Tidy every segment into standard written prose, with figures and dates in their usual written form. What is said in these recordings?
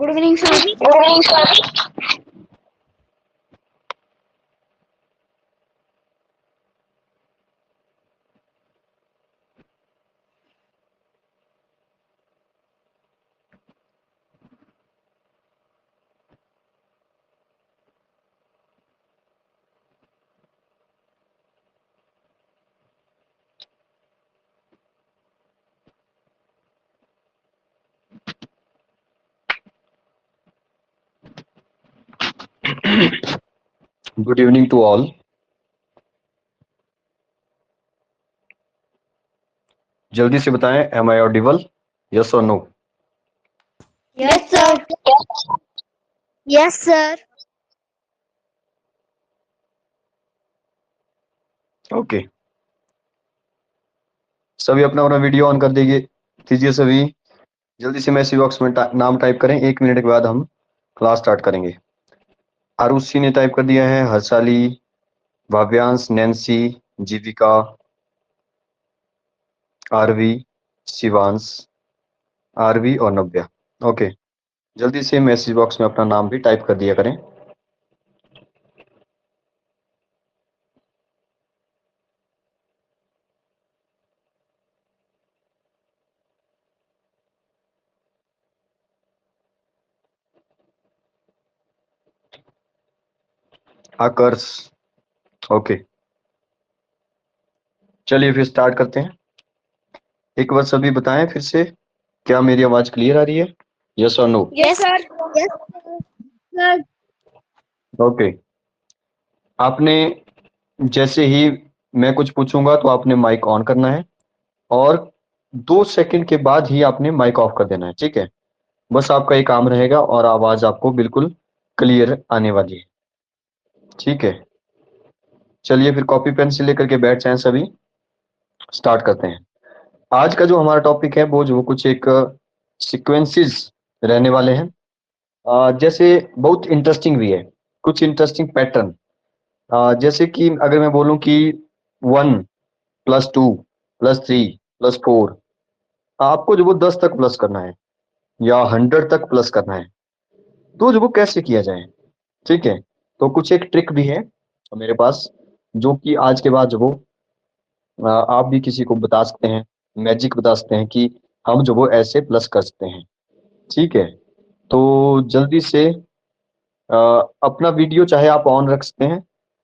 Good evening sir. Good evening to all. जल्दी से बताएं, am I audible? Yes or no? Yes sir. Yes sir. Okay, सभी अपना अपना वीडियो ऑन कर दीजिए सभी। जल्दी से मैसेज बॉक्स में नाम टाइप करें। 1 मिनट के बाद हम क्लास स्टार्ट करेंगे। आरुषि ने टाइप कर दिया है, हर्षाली, भाव्यांश, नैन्सी, जीविका, आरवी, शिवांश, आरवी और नव्या। ओके, जल्दी से मैसेज बॉक्स में अपना नाम भी टाइप कर दिया करें। आकर्ष, ओके, चलिए फिर स्टार्ट करते हैं। एक बार सभी बताएं फिर से, क्या मेरी आवाज क्लियर आ रही है? यस और no? Yes sir. Yes sir. Okay, आपने जैसे ही मैं कुछ पूछूंगा तो आपने माइक ऑन करना है और 2 सेकंड के बाद ही आपने माइक ऑफ कर देना है, ठीक है? बस आपका ये काम रहेगा और आवाज आपको बिल्कुल क्लियर आने वाली है, ठीक है? चलिए फिर कॉपी पेन से लेकर के बैठ जाएं सभी, स्टार्ट करते हैं। आज का जो हमारा टॉपिक है वो कुछ एक सीक्वेंसेस रहने वाले हैं। जैसे बहुत इंटरेस्टिंग भी है, कुछ इंटरेस्टिंग पैटर्न। जैसे कि अगर मैं बोलूं कि 1 + 2 + 3 + 4, आपको जो वो 10 तक प्लस करना है या 100 तक प्लस करना है, तो जो वो कैसे किया जाए, ठीक है? तो कुछ एक ट्रिक भी है मेरे पास, जो कि आज के बाद जो वो आप भी किसी को बता सकते हैं, मैजिक बता सकते हैं कि हम जो वो ऐसे प्लस कर सकते हैं, ठीक है? तो जल्दी से अपना वीडियो चाहे आप ऑन रख सकते हैं,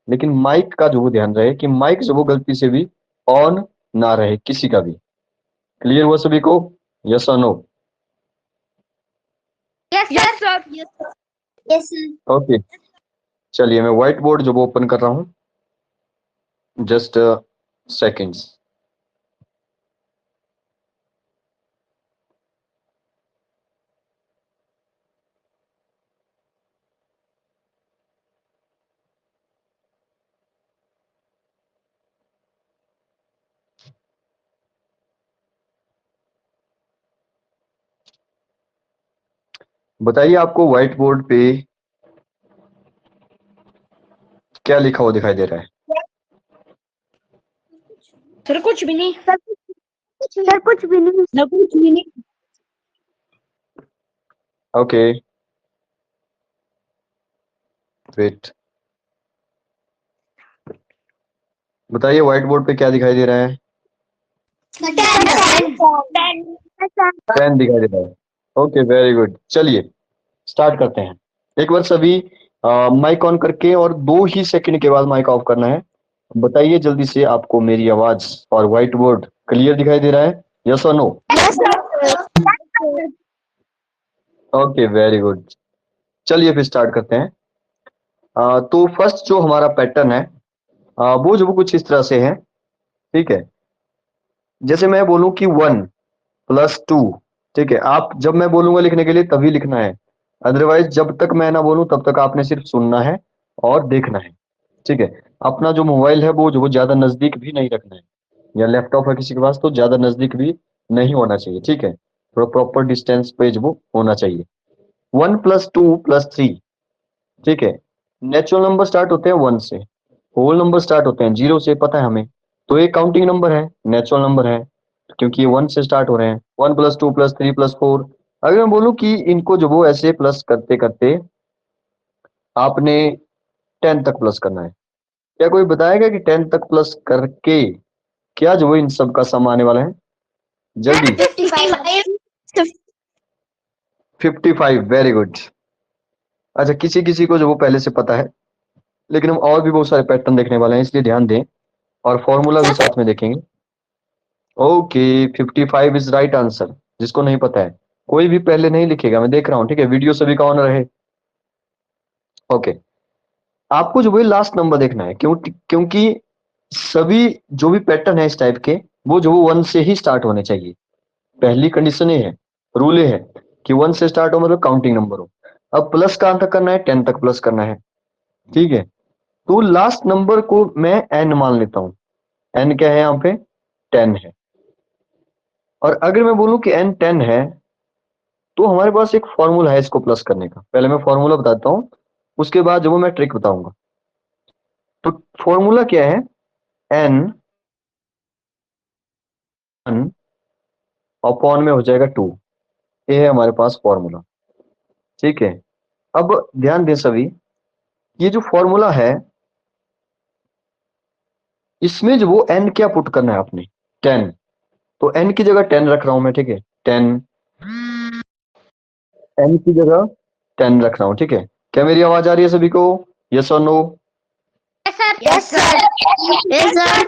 लेकिन माइक का जो वो ध्यान रहे कि माइक जो वो गलती से भी ऑन ना रहे किसी का भी। क्लियर हुआ सभी को? यस और no? Yes sir. Yes sir. Okay, चलिए मैं व्हाइट बोर्ड जो वो ओपन कर रहा हूँ, जस्ट सेकेंड्स। बताइए आपको व्हाइट बोर्ड पे क्या लिखा हुआ दिखाई दे रहा है? सर कुछ भी नहीं। सर कुछ भी नहीं। ना कुछ भी नहीं। ओके, वेट, बताइए व्हाइट बोर्ड पे क्या दिखाई दे रहा है? 10 दिखाई दे रहा है। Okay, very good. चलिए स्टार्ट करते हैं। एक बार सभी माइक ऑन करके और 2 ही सेकंड के बाद माइक ऑफ करना है। बताइए जल्दी से, आपको मेरी आवाज और व्हाइट बोर्ड क्लियर दिखाई दे रहा है? यस और नो? Okay, very good. चलिए फिर स्टार्ट करते हैं। तो फर्स्ट जो हमारा पैटर्न है वो जो वो कुछ इस तरह से है, ठीक है? जैसे मैं बोलूं कि 1 + 2, ठीक है? आप जब मैं बोलूंगा लिखने के लिए तभी लिखना है, अदरवाइज जब तक मैं ना बोलूं तब तक आपने सिर्फ सुनना है और देखना है, ठीक है? अपना जो मोबाइल है वो जो वो ज्यादा नजदीक भी नहीं रखना है, या लैपटॉप है किसी के पास तो ज्यादा नजदीक भी नहीं होना चाहिए, ठीक है? थोड़ा प्रॉपर डिस्टेंस पे जो वो होना चाहिए। 1 + 2 + 3, ठीक है? नेचुरल नंबर स्टार्ट होते हैं 1 से, होल नंबर स्टार्ट होते हैं 0 से, पता है हमें। तो ये काउंटिंग नंबर है, नेचुरल नंबर है, क्योंकि ये 1 से स्टार्ट हो रहे हैं। 1 + 2 + 3 + 4, अगर मैं बोलूं कि इनको जो वो ऐसे प्लस करते करते आपने 10 तक प्लस करना है, क्या कोई बताएगा कि 10 तक प्लस करके क्या जो वो इन सब का सम आने वाला है? जल्दी। 55, वेरी गुड। अच्छा, किसी किसी को जो वो पहले से पता है, लेकिन हम और भी बहुत सारे पैटर्न देखने वाले हैं, इसलिए ध्यान दें और फॉर्मूला भी साथ में देखेंगे। Okay, 55 is right answer. जिसको नहीं पता है कोई भी पहले नहीं लिखेगा, मैं देख रहा हूँ, ठीक है, वीडियो सभी का ऑन रहे। ओके, आपको जो वो लास्ट नंबर देखना है, क्योंकि सभी जो भी पैटर्न है इस टाइप के, वो जो 1 से ही स्टार्ट होने चाहिए। पहली कंडीशन ये है, रूल ये है कि 1 से स्टार्ट हो मतलब काउंटिंग नंबर हो। अब प्लस कहां तक करना है? 10 तक प्लस करना है, ठीक है। तो लास्ट नंबर को मैं n मान लेता हूं। n क्या है यहाँ पे? 10 है। और अगर मैं बोलूं कि n 10 है, तो हमारे पास एक फॉर्मूला है इसको प्लस करने का। पहले मैं फॉर्मूला बताता हूं, उसके बाद जो वो मैं ट्रिक बताऊंगा। तो फॉर्मूला क्या है? n 1 अपॉन में हो जाएगा 2। ये है हमारे पास फॉर्मूला, ठीक है। अब ध्यान दें सभी, ये जो फॉर्मूला है इसमें जो वो n क्या पुट करना है आपने? 10। तो n की जगह 10 रख रहा हूं मैं, ठीक है। 10, n की जगह 10 रख रहा हूं, ठीक है। क्या मेरी आवाज आ रही है सभी को? यस और no? Yes, sir. Yes, sir.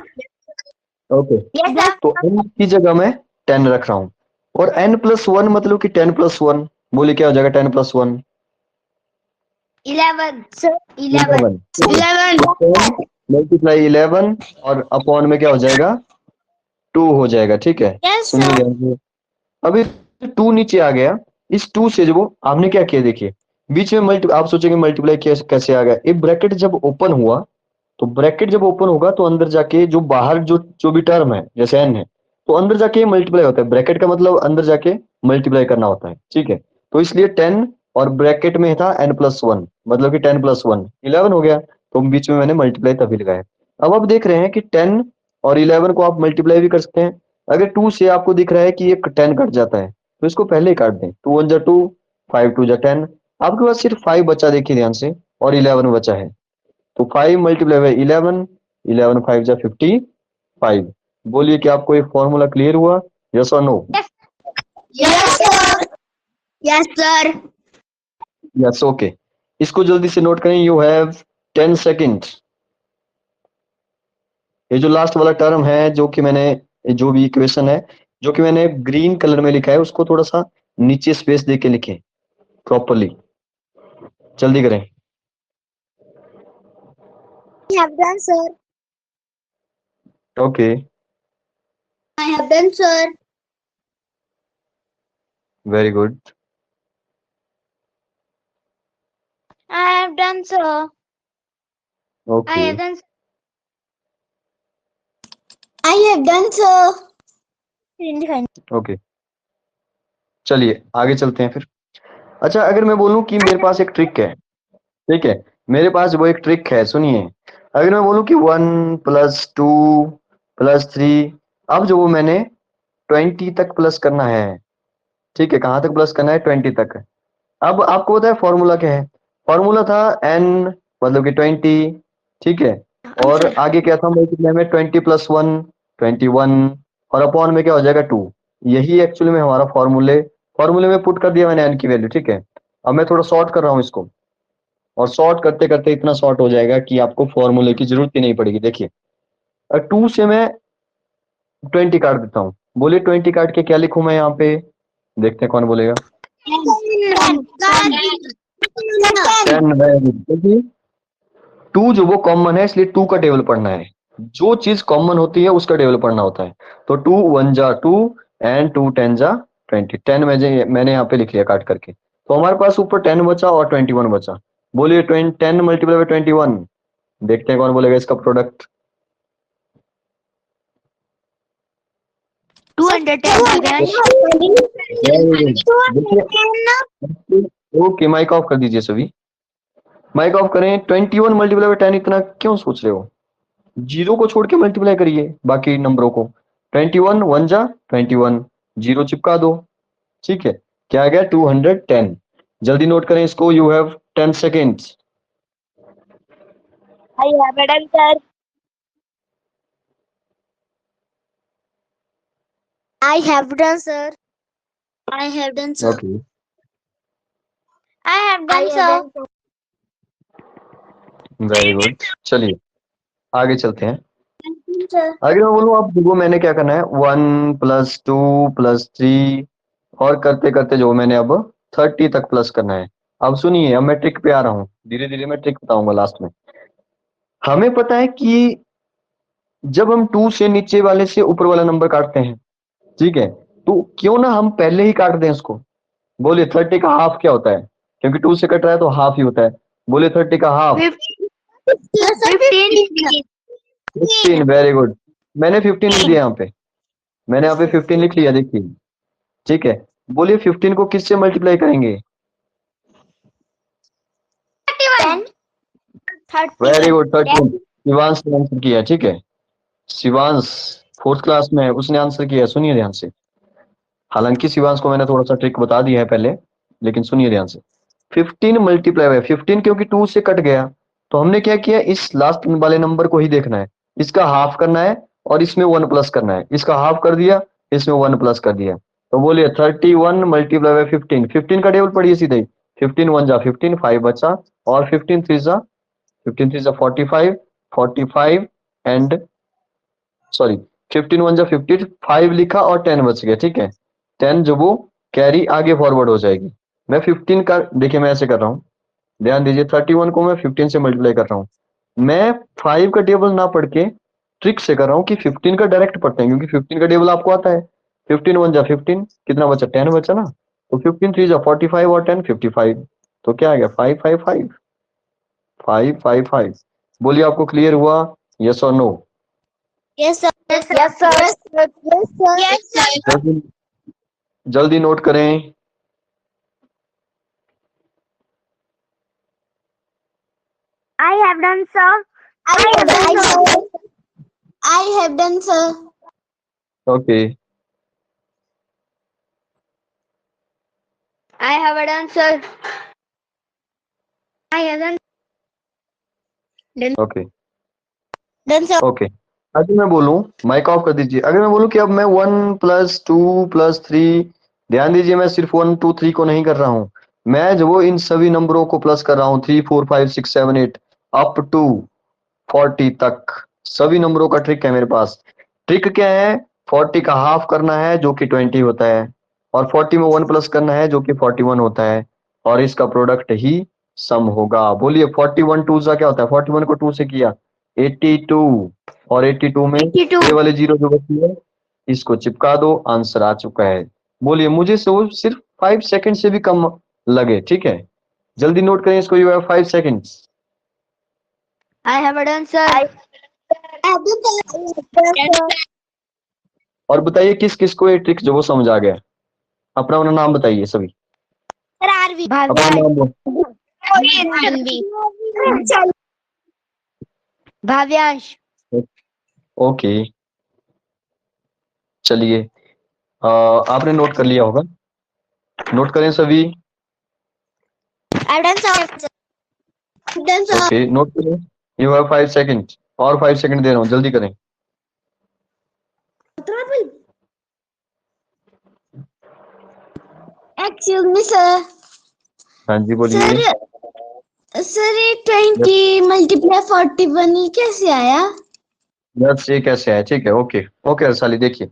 Okay, Yes, sir. तो n की जगह मैं 10 रख रहा हूं। और n+1 मतलब कि 10+1, बोलिए क्या हो जाएगा 10+1? 11. Sir. 11. 11। 11. मल्टीप्लाई 11 और अपॉन में क्या हो जाएगा? 2 हो जाएगा, ठीक है। Yes, सुनिए sir. ध्यान से। अभी 2 नीचे आ गया, इस 2 से जो आपने क्या किया देखिए, बीच में आप सोचेंगे मल्टीप्लाई कैसे आ गया? ये ब्रैकेट जब ओपन हुआ, तो ब्रैकेट जब ओपन होगा तो अंदर जाके जो बाहर जो भी टर्म है, जैसे n है, तो अंदर जाके मल्टीप्लाई होता है। ब्रैकेट का मतलब अंदर जाके मल्टीप्लाई करना होता है, ठीक है। तो इसलिए 10 और ब्रैकेट में था n+1, मतलब कि 10+1 11 हो गया। तो बीच में मैंने मल्टीप्लाई तभी लगाया। अब आप देख रहे हैं कि 10 और 11 को आप मल्टीप्लाई भी कर सकते हैं। अगर 2 से आपको दिख रहा है कि ये 10 कट जाता है, तो इसको पहले ही काट दें। 2 1 जा 2, 5 2 जा 10। आपके पास सिर्फ 5 बचा, देखिए ध्यान से, और 11 बचा है। तो 5 मल्टीप्लाई बाय 11, 11 5 जा 55। बोलिए कि आपको ये फॉर्मूला क्लियर हुआ? यस और no? Yes, sir. Yes, sir. Yes, okay. इसको जल्दी से नोट करें। You have 10 second. ये जो लास्ट वाला टर्म है, जो कि मैंने, जो भी इक्वेशन है जो कि मैंने ग्रीन कलर में लिखा है, उसको थोड़ा सा नीचे स्पेस दे के लिखें प्रॉपरली। जल्दी करें। I have done, sir. Okay, I have done, sir. Very good. I have done, sir. Okay, done. I have done, sir. Okay, चलिए आगे चलते हैं फिर। अच्छा, अगर मैं बोलूं कि मेरे पास एक ट्रिक है, ठीक है, मेरे पास वो एक ट्रिक है, सुनिए। अगर मैं बोलूं कि 1 + 2 + 3, अब जो वो मैंने 20 तक प्लस करना है, ठीक है। कहां तक प्लस करना है? 20 तक। अब आपको पता है फॉर्मूला क्या है? फॉर्मूला था n मतलब कि 20, ठीक है। और आगे क्या था? मल्टीप्लाई में 20 + 1 21, और अपॉन में क्या हो जाएगा? 2। यही एक्चुअली में हमारा फॉर्मूले में पुट कर दिया मैंने n की वैल्यू, ठीक है। अब मैं थोड़ा शॉर्ट कर रहा हूँ इसको, और शॉर्ट करते करते इतना शॉर्ट हो जाएगा कि आपको फॉर्मूले की जरूरत ही नहीं पड़ेगी। देखिए, 2 से मैं 20 काट देता हूँ। बोलिए 20 काट के क्या लिखूं मैं यहाँ पे? देखते हैं कौन बोलेगा। 10। क्योंकि 2 जो वो कॉमन है, इसलिए 2 का टेबल पढ़ना है। जो चीज कॉमन होती है उसका टेबल पढ़ना होता है। तो 2 1 जा 2 एंड 2 10 जा 20। 10 मैंने यहाँ पे लिख लिया काट करके। तो हमारे पास ऊपर 10 बचा और 21 बचा। बोलिए 10 मल्टीप्लाई बाय 21। देखते हैं कौन बोलेगा इसका प्रोडक्ट। 210. ओके, माइक ऑफ कर दीजिए सभी, माइक ऑफ करें। 21 मल्टीप्लाई बाय 10 इतना क्यों सोच रहे हो? जीरो को छोड़ के मल्टीप्लाई करिए बाकी नंबरों को। 21 1 जा 21, जीरो चिपका दो, ठीक है। क्या आ गया 210। जल्दी नोट करें इसको, you have 10 seconds. I have done, sir. I have done, sir. I have done, sir. Okay, I have done, sir. Very good. चलिए आगे चलते हैं। Sir. आगे मैं बोलूँ आप देखो मैंने क्या करना है, 1 + 2 + 3 और करते करते जो मैंने अब 30 तक प्लस करना है। अब सुनिए, अब मैं ट्रिक पे आ रहा हूँ, धीरे धीरे मैं ट्रिक बताऊंगा लास्ट में। हमें पता है कि जब हम 2 से नीचे वाले से ऊपर वाला नंबर काटते हैं, ठीक है, तो क्यों ना हम पहले ही काट दें उसको। बोलिए 30 का हाफ क्या होता है, क्योंकि 2 से कट रहा है तो हाफ ही होता है। बोलिए 30 का हाफ 15। वेरी गुड, मैंने 15 लिख दिया यहाँ पे, मैंने यहाँ पे 15 लिख लिया, देखिए, ठीक है। बोलिए 15 को किससे मल्टीप्लाई करेंगे? 31. Very good, 13। शिवांश ने आंसर किया, ठीक है। शिवांश 4th क्लास में है, उसने आंसर किया। सुनिए ध्यान से, हालांकि शिवांश को मैंने थोड़ा सा ट्रिक बता दिया है पहले, लेकिन सुनिए ध्यान से। 15 मल्टीप्लाई बाय 15, क्योंकि 2 से कट गया तो हमने क्या किया, इस लास्ट वाले नंबर को ही देखना है, इसका हाफ करना है और इसमें 1 प्लस करना है। इसका हाफ कर दिया, इसमें 1 प्लस कर दिया। तो बोलिए 31 मल्टीप्लाई बाय 15। 15 का टेबल पढ़िए सीधे ही। 15 1 जा 15, 5 बचा, और 15 3 जा 45, 45 एंड सॉरी 15 1 जा 50, 5 लिखा और 10 बच गया, ठीक है। 10 जो वो कैरी आगे फॉरवर्ड हो जाएगी। मैं 15 का, देखिए मैं ऐसे कर रहा हूँ, ध्यान दीजिए, 31 को मैं 15 से मल्टीप्लाई कर रहा हूँ। मैं 5 का टेबल ना पढ़ के ट्रिक से कर रहा हूँ कि 15 का डायरेक्ट पढ़ते हैं, क्योंकि 15 का टेबल आपको आता है। 15 1 जा 15, कितना बचा, 10 बचा ना, तो 15 3 जा 45 और 10 55, तो क्या आ गया 555 555। बोलिए आपको क्लियर हुआ, यस और no? Yes, sir. Yes, sir. Yes, sir. Yes, sir. Yes, sir. जल्दी जल्दी नोट करें। I have done, sir. I have done, sir. I have done, sir. Okay, I have done, sir. I haven't. Okay, Done, sir. Okay. अगर मैं बोलूं, mic off कर दीजिए, अगर मैं बोलूं कि अब मैं 1 + 2 + 3, ध्यान दीजिए मैं सिर्फ 1 2 3 को नहीं कर रहा हूं, मैं जो वो इन सभी नंबरों को प्लस कर रहा हूं, 3 4 5 6 7 8 अप टू 40 तक। सभी नंबरों का ट्रिक है मेरे पास। ट्रिक क्या है, 40 का हाफ करना है जो कि 20 होता है, और 40 में 1 प्लस करना है जो कि 41 होता है, और इसका प्रोडक्ट ही सम होगा। बोलिए 41 2 सा क्या होता है, 41 को 2 से किया 82, और 82 में 82. ये वाले जीरो जो बची है इसको चिपका दो, आंसर आ चुका है। बोलिए मुझे सिर्फ 5 सेकंड से भी कम लगे, ठीक है। जल्दी नोट करें इसको, you have 5 seconds. I have done, sir. I have done, sir. और बताइए किस किस को ये ट्रिक जो वो समझ आ गया, अपना अपना नाम बताइए सभी, Sir, RV. अपना नाम बोल। भाव्यांश। ओके, चलिए आपने नोट कर लिया होगा, नोट करें सभी। I have done, sir. Done, sir. Okay, note करें, यू हैव 5 सेकंड, और 5 सेकंड दे रहा हूँ, जल्दी करें। Excuse me, sir. हाँ जी बोलिए। सर ये 20 मल्टीप्लाई 41 ये कैसे आया? यस, ये कैसे है, ठीक है, ओके ओके हर्षाली। देखिए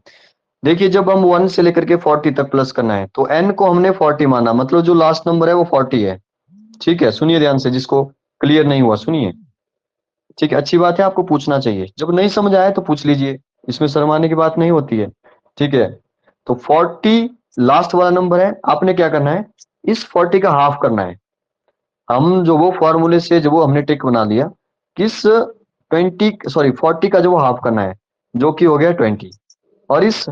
देखिए, जब हम 1 से लेकर के 40 तक प्लस करना है तो n को हमने 40 माना, मतलब जो लास्ट नंबर है वो 40 है, ठीक है। सुनिए ध्यान से, जिसको क्लियर नहीं हुआ सुनिए, ठीक है। अच्छी बात है, आपको पूछना चाहिए, जब नहीं समझ आए तो पूछ लीजिए, इसमें शर्माने की बात नहीं होती है, ठीक है। तो 40 लास्ट वाला नंबर है, आपने क्या करना है, इस 40 का हाफ करना है। हम जो वो फॉर्मूले से जो वो हमने ट्रिक बना लिया, किस 40 का जो वो हाफ करना है जो कि हो गया 20, और इस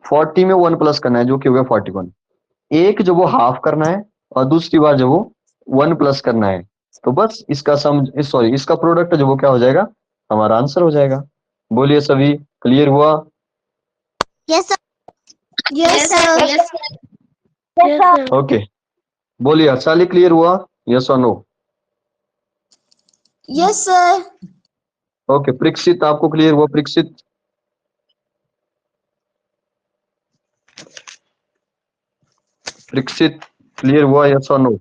40 में 1 प्लस करना है जो कि हो गया 41। एक जो वो हाफ करना है और दूसरी बार जो वो 1 प्लस करना है, तो बस इसका इसका प्रोडक्ट जो वो क्या हो जाएगा, हमारा आंसर हो जाएगा। बोलिए सभी, क्लियर हुआ? Yes, sir. Yes, sir. Yes, sir. Okay, बोलिए हर्षाली, क्लियर हुआ? यस और no? Yes, sir. Okay, Parikshit आपको क्लियर हुआ? परीक्षित, परीक्षित क्लियर हुआ? यस और नो?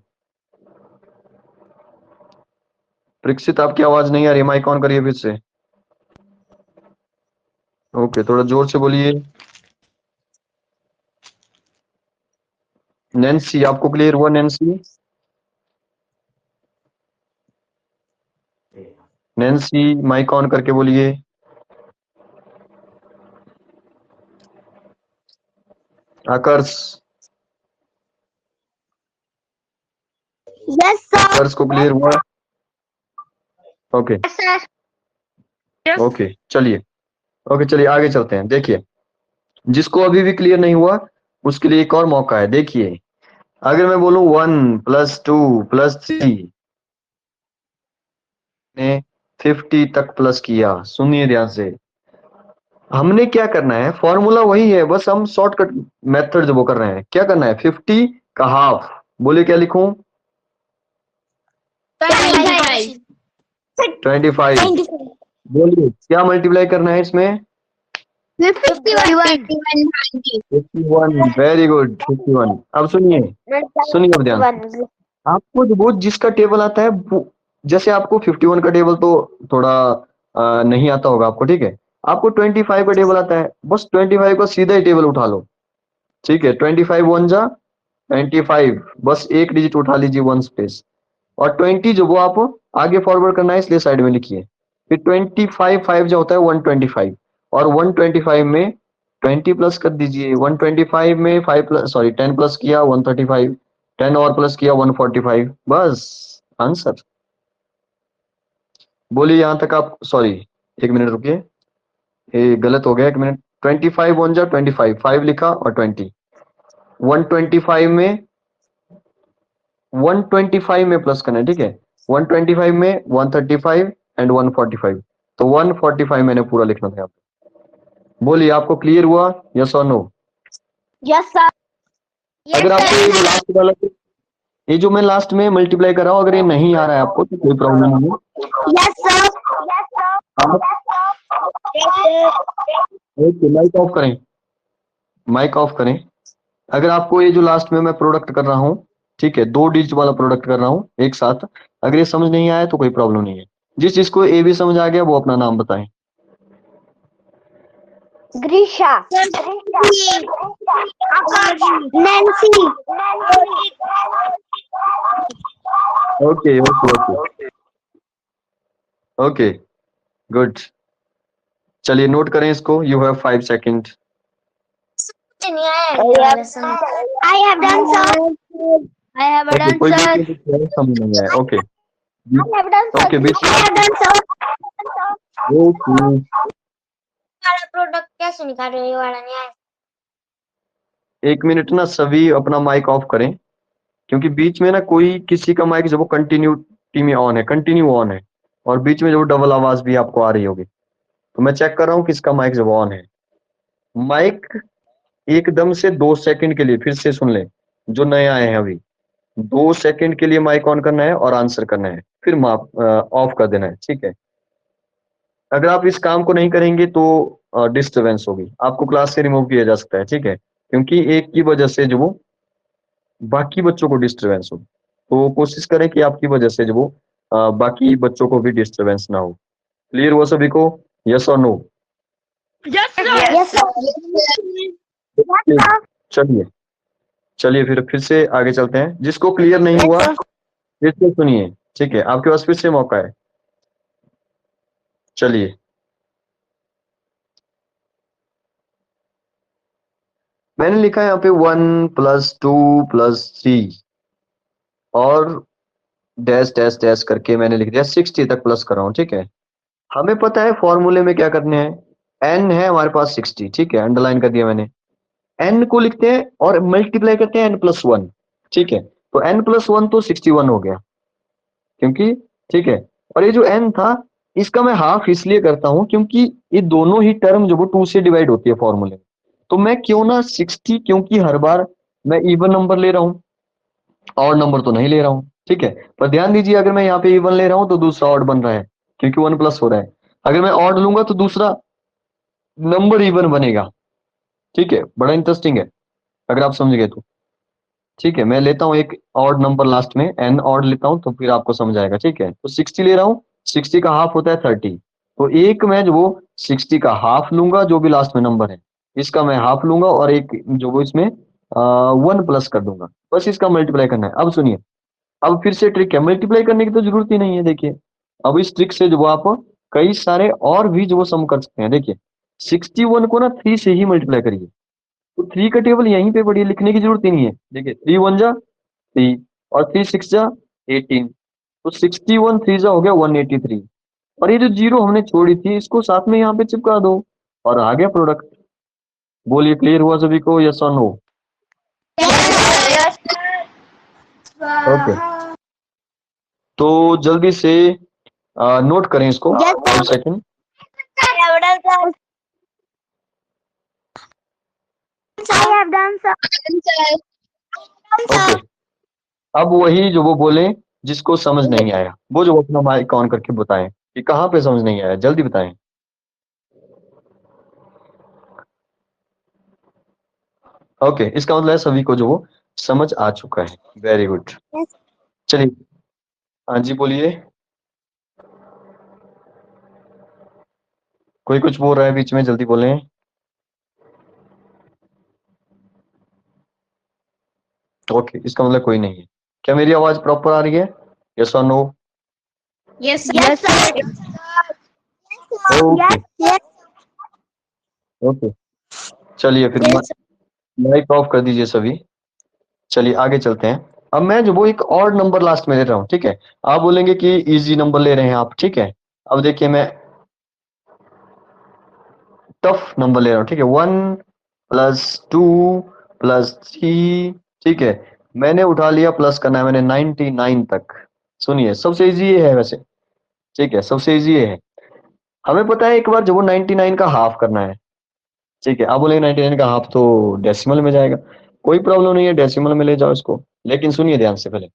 परीक्षित आपकी आवाज नहीं आ रही, माइक ऑन करिए फिर से। ओके, थोड़ा जोर से बोलिए। नैन्सी आपको क्लियर हुआ? नैन्सी, नैन्सी माइक ऑन करके बोलिए। आकर्ष, Yes, sir. आकर्ष को क्लियर हुआ? Okay Yes, sir. ओके, चलिए, ओके चलिए आगे चलते हैं। देखिए, जिसको अभी भी क्लियर नहीं हुआ उसके लिए एक और मौका है। देखिए, अगर मैं बोलूं 1 + 2 + 3 ने 50 तक प्लस किया, सुनिए ध्यान से। हमने क्या करना है, फॉर्मूला वही है, बस हम शॉर्टकट मेथड जो वो कर रहे हैं। क्या करना है, 50 का हाफ, बोले क्या लिखूं? 25. 25। बोलिए क्या मल्टीप्लाई करना है इसमें? 51. 51, वेरी गुड, 51। अब सुनिए, सुनिए अब ध्यान से। आपको जो वो जिसका टेबल आता है वो, जैसे आपको 51 का टेबल तो थोड़ा नहीं आता होगा आपको, ठीक है। आपको 25 का टेबल आता है, बस 25 का सीधा ही टेबल उठा लो, ठीक है। 25 1 जा 25, बस एक डिजिट उठा लीजिए, 1 स्पेस, और 20 जो वो आप आगे फॉरवर्ड करना है इसलिए साइड में लिखिए। फिर 25 5 जो होता है 125, और 125 में 20 प्लस कर दीजिए। 125 में 5 प्लस, सॉरी 10 प्लस किया 135, 10 और प्लस किया 145, बस आंसर। बोलिए यहां तक आप, सॉरी एक मिनट रुकिए, ये गलत हो गया, एक मिनट। 25 1 जा 25, 5 लिखा और 20, 125 में 125 में प्लस करना है, ठीक है। 125 में 135 एंड 145, तो 145 मैंने पूरा लिखना था यहाँ पे। बोलिए आपको क्लियर हुआ? यस और नो? Yes, sir. अगर आपको ये लास्ट वाला, ये जो मैं लास्ट में मल्टीप्लाई कर रहा हूँ, अगर ये नहीं आ रहा है आपको तो कोई प्रॉब्लम नहीं है। Yes, sir. Yes, sir. आप ओके, माइक ऑफ करें, माइक ऑफ करें। अगर आपको ये जो लास्ट में मैं प्रोडक्ट कर रहा हूँ, ठीक है, 2 डिजिट वाला प्रोडक्ट कर रहा हूँ एक साथ, अगर ये समझ नहीं आया तो कोई प्रॉब्लम नहीं है। जिस जिसको ए भी समझ आ गया वो अपना नाम बताएं। Grisha. Nancy. Okay okay okay okay, good. चलिए नोट करें इसको, you have 5 second. I have done, sir. I have okay, done, कोई sir. भी समझ नहीं आया, okay I have done, sir. Okay, beach I have done, sir. Okay. वाला product कैसे निकाल रहे हो, ये वाला नहीं आया। एक मिनट ना, सभी अपना माइक ऑफ करें, क्योंकि बीच में ना कोई किसी का माइक जब वो कंटिन्यूटी में ऑन है, कंटिन्यू ऑन है, और बीच में जब डबल आवाज भी आपको आ रही होगी, तो मैं चेक कर रहा हूँ किसका माइक जब ऑन है। माइक एकदम से 2 सेकंड के लिए, फिर से सुन लें जो नए आए हैं अभी, 2 सेकंड के लिए माइक ऑन करना है और आंसर करना है, फिर ऑफ कर देना है, ठीक है। अगर आप इस काम को नहीं करेंगे तो डिस्टरबेंस होगी, आपको क्लास से रिमूव किया जा सकता है, ठीक है, क्योंकि एक की वजह से जो वो बाकी बच्चों को डिस्टरबेंस हो। तो कोशिश करें कि आपकी वजह से जो वो बाकी बच्चों को भी डिस्टरबेंस ना हो। क्लियर हुआ सभी को? यस और नो? Yes, sir. चलिए चलिए फिर से आगे चलते हैं। जिसको क्लियर नहीं हुआ फिर से सुनिए, ठीक है, आपके पास फिर से मौका है। चलिए, मैंने लिखा है यहाँ पे 1 + 2 + 3 और डैश डैश डैश करके मैंने लिख दिया 60 तक प्लस कर रहा हूँ, ठीक है। हमें पता है फॉर्मूले में क्या करने हैं, n है हमारे पास 60, ठीक है, अंडरलाइन कर दिया मैंने। n को लिखते हैं और मल्टीप्लाई करते हैं n + 1, ठीक है, तो n + 1 तो 61 हो गया, क्योंकि ठीक है। और ये जो n था इसका मैं हाफ इसलिए करता हूं क्योंकि ये दोनों ही टर्म जो वो 2 से डिवाइड होती है फॉर्मूले में, तो मैं क्यों ना 60, क्योंकि हर बार मैं इवन नंबर ले रहा हूँ, ऑड नंबर तो नहीं ले रहा हूँ, ठीक है। पर ध्यान दीजिए, अगर मैं यहाँ पे इवन ले रहा हूँ तो दूसरा ऑड बन रहा है, क्योंकि 1 प्लस हो रहा है। अगर मैं ऑड लूंगा तो दूसरा नंबर इवन बनेगा, ठीक है। बड़ा इंटरेस्टिंग है अगर आप समझ गए तो, ठीक है। मैं लेता हूँ एक ऑड नंबर लास्ट में, एन ऑड लेता हूँ तो फिर आपको समझ आएगा, ठीक है। तो 60 ले रहा हूँ, 60 का हाफ होता है 30, तो एक मैं जो वो 60 का हाफ लूंगा, जो भी लास्ट में नंबर है इसका मैं हाफ लूंगा, और एक जो वो इसमें 1 प्लस कर दूंगा, बस इसका मल्टीप्लाई करना है। अब सुनिए, अब फिर से ट्रिक है, मल्टीप्लाई करने की तो जरूरत ही नहीं है। देखिए, अब इस ट्रिक से जो वो आप कई सारे और भी जो वो सम कर सकते हैं। देखिए, 61 को ना 3 से ही मल्टीप्लाई करिए, तो 3 का टेबल यहीं पे पड़ी है, लिखने की जरूरत ही नहीं है। देखिए, 3 1 जा 3 और 3 6 जा 18, तो 61 3 जा हो गया 183, और ये जो जीरो हमने छोड़ी थी इसको साथ में यहाँ पे चिपका दो और आ गया प्रोडक्ट। बोलिए, क्लियर हुआ सभी को, यस और नो? ओके, तो जल्दी से नोट करें इसको, Yes, 1 second. I have done, sir. Okay, अब वही जो वो बोले जिसको समझ नहीं आया, वो जो अपना माइक ऑन करके बताएं कि कहाँ पे समझ नहीं आया, जल्दी बताएं। ओके, इसका मतलब है सभी को जो वो समझ आ चुका है। Very good. Yes. चलिए, हाँ जी बोलिए, कोई कुछ बोल रहा है बीच में, जल्दी बोलें। ओके, इसका मतलब कोई नहीं है। क्या मेरी आवाज प्रॉपर आ रही है, यस और no? Yes, Yes, sir. Okay Yes. Okay, चलिए फिर Yes. माइक ऑफ कर दीजिए सभी। चलिए आगे चलते हैं। अब मैं जो वो एक और नंबर लास्ट में ले रहा हूँ, ठीक है। आप बोलेंगे कि इजी नंबर ले रहे हैं आप, ठीक है। अब देखिए, मैं टफ नंबर ले रहा हूँ, ठीक है। 1 + 2 + 3, ठीक है। मैंने उठा लिया, प्लस करना है मैंने 99 तक। सुनिए, सबसे इजी ये है वैसे, ठीक है, सबसे इजी ये है। हमें पता है एक बार जो वो 99 का हाफ करना है, ठीक है। आप बोलेंगे 99 का हाफ तो डेसिमल में जाएगा, कोई प्रॉब्लम नहीं है, डेसिमल में ले जाओ इसको। लेकिन सुनिए ध्यान से, पहले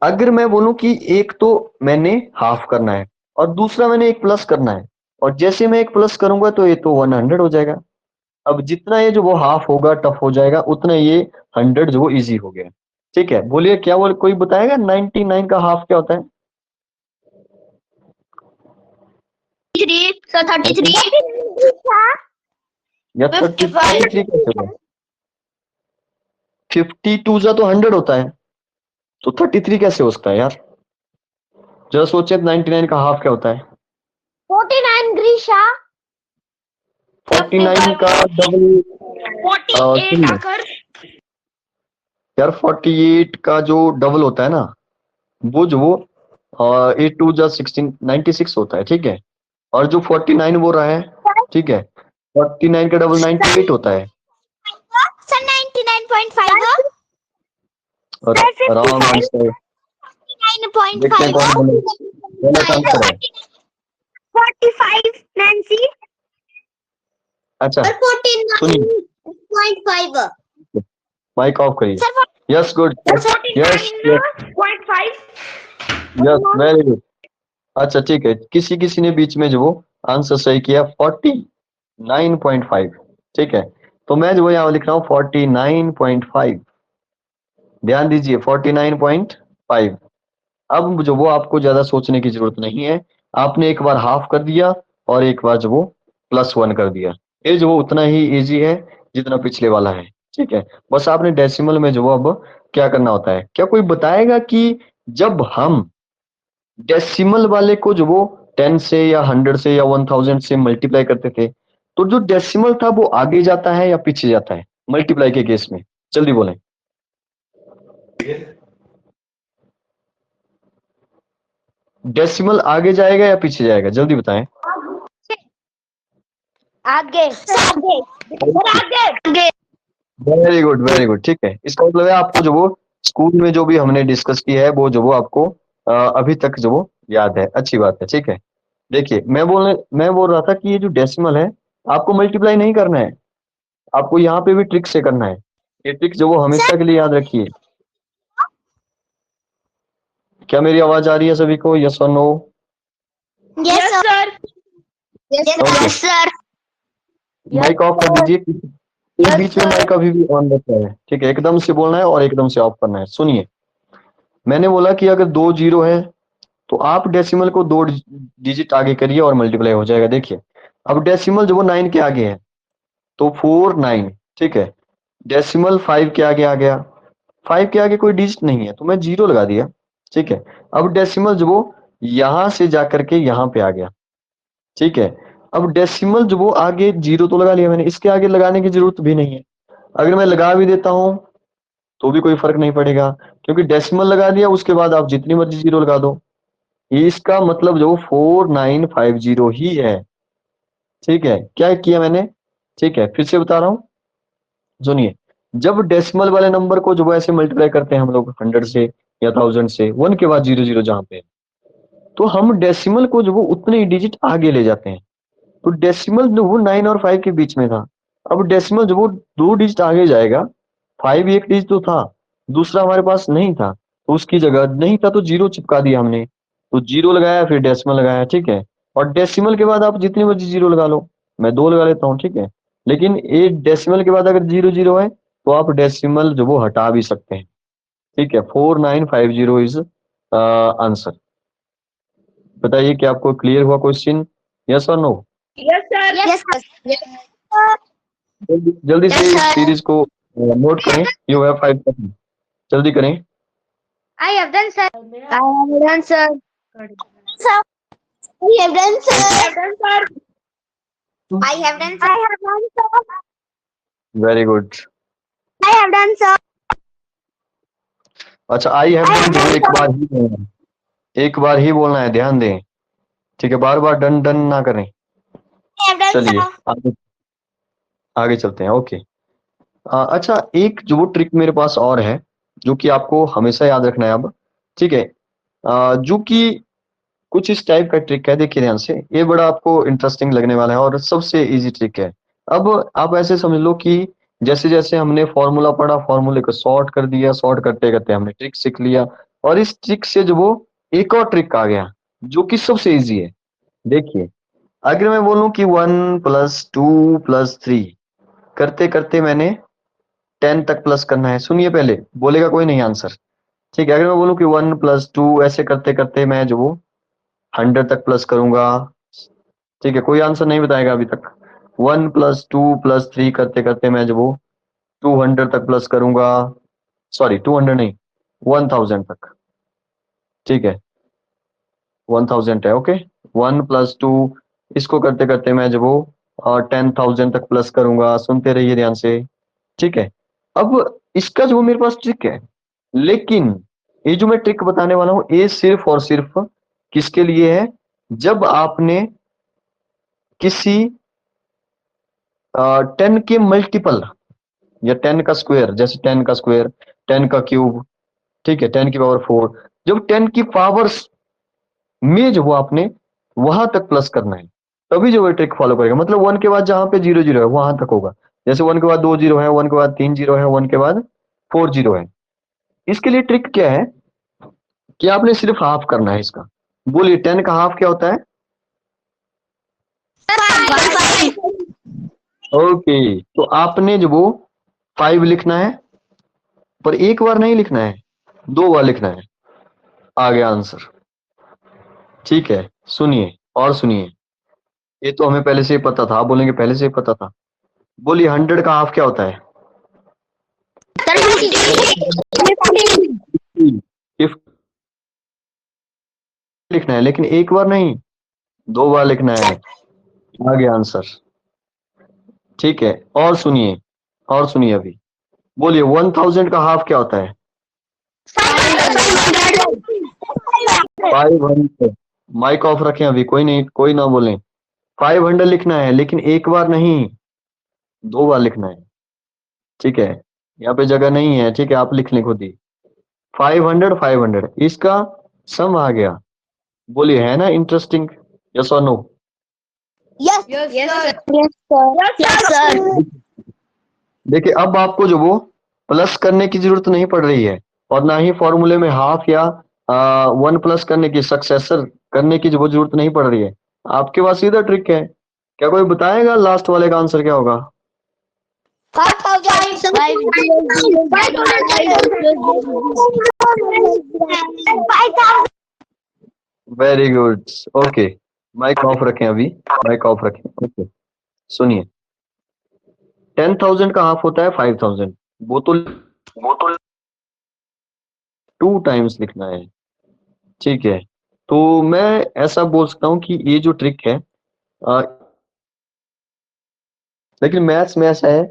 अगर मैं बोलूं कि एक तो मैंने हाफ करना है और दूसरा मैंने एक प्लस करना है, और जैसे मैं एक प्लस करूंगा तो ये तो 100 हो जाएगा। अब जितना ये जो वो हाफ होगा टफ हो जाएगा, उतना ये 100 जो वो इजी हो गया, ठीक है। बोलिए, क्या बोल कोई बताएगा 99 का हाफ क्या होता है? 3, so 33. या 33 कैसे होगा? 52 जा तो 100 होता है, तो 33 कैसे हो सकता है यार? जरा सोचे, 99 का हाफ क्या होता है? 49, Grisha. 49 का डबल 48 आकर. यार 48 का जो डबल होता है ना, वो जो वो 8 2 जा 16 96 होता है, ठीक है। और जो 49 बोल रहा है, ठीक है, 49 का डबल 98 होता है। Sir, 99.5. और रॉन्ग आंसर, देखते हैं 99.5. कौन बोले, गलत आंसर है। 45, Nancy. अच्छा, सुनिए, 49.5. माइक ऑफ करिए। Sir, yes, good, yes yes, 49.5. Very good. अच्छा ठीक है, किसी किसी ने बीच में जो वो आंसर सही किया, 49.5, ठीक है। तो मैं जो यहाँ लिख रहा हूँ 49.5, ध्यान दीजिए 49.5। अब जो वो आपको ज्यादा सोचने की जरूरत नहीं है, आपने एक बार हाफ कर दिया और एक बार जो वो +1 कर दिया, ये जो वो उतना ही इजी है जितना पिछले वाला है, ठीक है। बस आपने डेसिमल में जो वो अब क्या करना होता है। क्या कोई बताएगा कि जब हम डेसिमल वाले को जो वो 10 से या 100 से या 1000 से मल्टीप्लाई करते थे, तो जो डेसिमल था वो आगे जाता है या पीछे जाता है मल्टीप्लाई के केस में? जल्दी बोलें। डेसिमल आगे जाएगा या पीछे जाएगा, जल्दी बताएं। आगे आगे। वेरी गुड, वेरी गुड, ठीक है। इसका मतलब है आपको जो वो स्कूल में जो भी हमने डिस्कस किया है वो जो वो आपको अभी तक जो वो याद है, अच्छी बात है, ठीक है। देखिए, मैं बोल रहा था कि ये जो डेसिमल है आपको मल्टीप्लाई नहीं करना है, आपको यहाँ पे भी ट्रिक से करना है। ये ट्रिक जो वो हमेशा के लिए याद रखिए। क्या मेरी आवाज आ रही है सभी को? यस और no? Yes, sir. Okay. Yes, sir. Mic off कर दीजिए। इस बीच में माइक अभी भी ऑन रहता है, ठीक है? एकदम से बोलना है और एकदम से ऑफ करना है। सुनिए, मैंने बोला कि अगर 2 जीरो है तो आप डेसिमल को 2 डिजिट आगे करिए और मल्टीप्लाई हो जाएगा। देखिए, अब डेसिमल जो वो 9 के आगे है तो 4 9, ठीक है? डेसिमल 5 के आगे आ गया, 5 के आगे कोई डिजिट नहीं है तो मैं 0 लगा दिया, ठीक है? अब डेसिमल जो वो यहां से जाकर के यहां पे आ गया, ठीक है? अब डेसिमल जो वो आगे 0 तो लगा लिया मैंने, इसके आगे लगाने की जरूरत भी नहीं है। अगर मैं लगा भी देता हूं तो भी कोई फर्क नहीं पड़ेगा, क्योंकि डेसिमल लगा दिया, उसके बाद आप जितनी मर्जी 0 लगा दो। इसका मतलब जो 4950 ही है, ठीक है? क्या किया मैंने, ठीक है? फिर से बता रहा हूं, सुनिए। जब डेसिमल वाले नंबर को जो ऐसे मल्टीप्लाई करते हैं हम लोग 100 से या 1000 से, 1 के बाद 00 जहां पे है, तो हम डेसिमल को जो वो उतने ही डिजिट आगे ले जाते हैं। तो डेसिमल जो वो 9 और 5 के बीच में था, अब डेसिमल जो वो 2 डिजिट आगे जाएगा। 5 एक डिजिट तो था, दूसरा हमारे पास नहीं था, तो उसकी जगह नहीं था तो 0 चिपका दिया हमने, तो 0 लगाया फिर डेसिमल लगाया, ठीक है? और डेसिमल के बाद आप जितनी मर्जी 0 लगा लो, मैं 2 लगा लेता हूँ, ठीक है? लेकिन ये डेसिमल के बाद अगर 0 है तो आप डेसिमल जो वो हटा भी सकते हैं, ठीक है? 4950 इज आंसर। बताइए कि आपको क्लियर हुआ क्वेश्चन? यस और no? Yes, sir. Yes, sir. जल्दी से Yes, इस sir. सीरीज को नोट करें। यू हैव 5 सेकंड, जल्दी करें। I have done, sir. I have done, sir. Sir. I have done, sir. I have done, sir. I have done, sir. I have done, sir. Very good. I have done, sir. अच्छा, I have done जो एक बार ही बोलना है, एक बार ही बोलना है, ध्यान दें, ठीक है? बार बार डन डन ना करें। I have done, चलिए sir. आगे आगे चलते हैं। ओके, अच्छा, एक जो ट्रिक मेरे पास और है जो कि आपको हमेशा याद रखना है अब, ठीक है? जो कि कुछ इस टाइप का ट्रिक है, देखिए ध्यान से, ये बड़ा आपको इंटरेस्टिंग लगने वाला है और सबसे इजी ट्रिक है। अब आप ऐसे समझ लो कि जैसे जैसे हमने फॉर्मूला पढ़ा, फॉर्मूले को सॉर्ट कर दिया, सॉर्ट करते करते हमने ट्रिक सीख लिया, और इस ट्रिक से जो वो एक और ट्रिक आ गया जो कि सबसे इजी है। देखिए, अगर मैं बोलूं कि 1 + 2 + 3 करते करते मैंने 10 तक प्लस करना है, सुनिए पहले, बोलेगा कोई नहीं आंसर, ठीक है? अगर मैं बोलूं कि 1 + 2 ऐसे करते करते मैं जो वो 100 तक प्लस करूंगा, ठीक है? कोई आंसर नहीं बताएगा अभी तक। 1 + 2 + 3 करते करते मैं जो वो 200 तक प्लस करूंगा, सॉरी 200 नहीं, 1000 तक, ठीक है? 1000 है, ओके? 1 + 2 इसको करते करते मैं जो वो 10,000 तक प्लस करूंगा, सुनते रहिए ध्यान से, ठीक है? अब इसका जो मेरे पास ट्रिक है, लेकिन ये जो मैं ट्रिक बताने वाला हूं ये सिर्फ और सिर्फ किसके लिए है? जब आपने किसी 10 के मल्टीपल या 10 का स्क्वायर, जैसे 10 का स्क्वायर, 10 का क्यूब, ठीक है? 10 की पावर 4, जब 10 की पावर्स में जो वो आपने वहां तक प्लस करना है, तभी जो वो ट्रिक फॉलो करेगा। मतलब 1 के बाद जहां पे 0 है वहां तक होगा, जैसे 1 के बाद 2 0 है, 1 के बाद 3 0 है, 1 के बाद 4 0 है। इसके लिए ट्रिक क्या है कि आपने सिर्फ हाफ करना है इसका। बोलिए 10 का हाफ क्या होता है? ओके, तो आपने जो वो 5 लिखना है, पर एक बार नहीं लिखना है, 2 बार लिखना है। आ गया आंसर, ठीक है? सुनिए और सुनिए, ये तो हमें पहले से ही पता था, आप बोलेंगे पहले से ही पता था। बोलिए 100 का हाफ क्या होता है? 50 लिखना है, लेकिन एक बार नहीं, 2 बार लिखना है। आ गया आंसर, ठीक है? और सुनिए, और सुनिए अभी, बोलिए 1000 का हाफ क्या होता है? 500। माइक ऑफ रखें अभी, कोई नहीं, कोई ना बोले। 500 लिखना है, लेकिन एक बार नहीं, 2 बार लिखना है, ठीक है? यहाँ पे जगह नहीं है, ठीक है? आप लिख लें खुद ही। 500 500 इसका सम आ गया। बोलिए, है ना इंटरेस्टिंग? यस और no? Yes. Yes, sir. Yes, sir. Yes, sir. देखिए, अब आपको जो वो प्लस करने की जरूरत नहीं पड़ रही है और ना ही फॉर्मूले में हाफ या 1 प्लस करने की सक्सेसर करने की वो जरूरत नहीं पड़ रही है। आपके पास सीधा ट्रिक है। क्या कोई बताएगा लास्ट वाले का आंसर क्या होगा? 5,000. Very good. Okay, mic off रखें अभी, माइक ऑफ रखें। ओके, सुनिए, 10,000 का हाफ होता है 5,000। वो तो 2 टाइम्स लिखना है, ठीक है। तो मैं ऐसा बोल सकता हूँ कि ये जो ट्रिक है, लेकिन मैथ्स में ऐसा है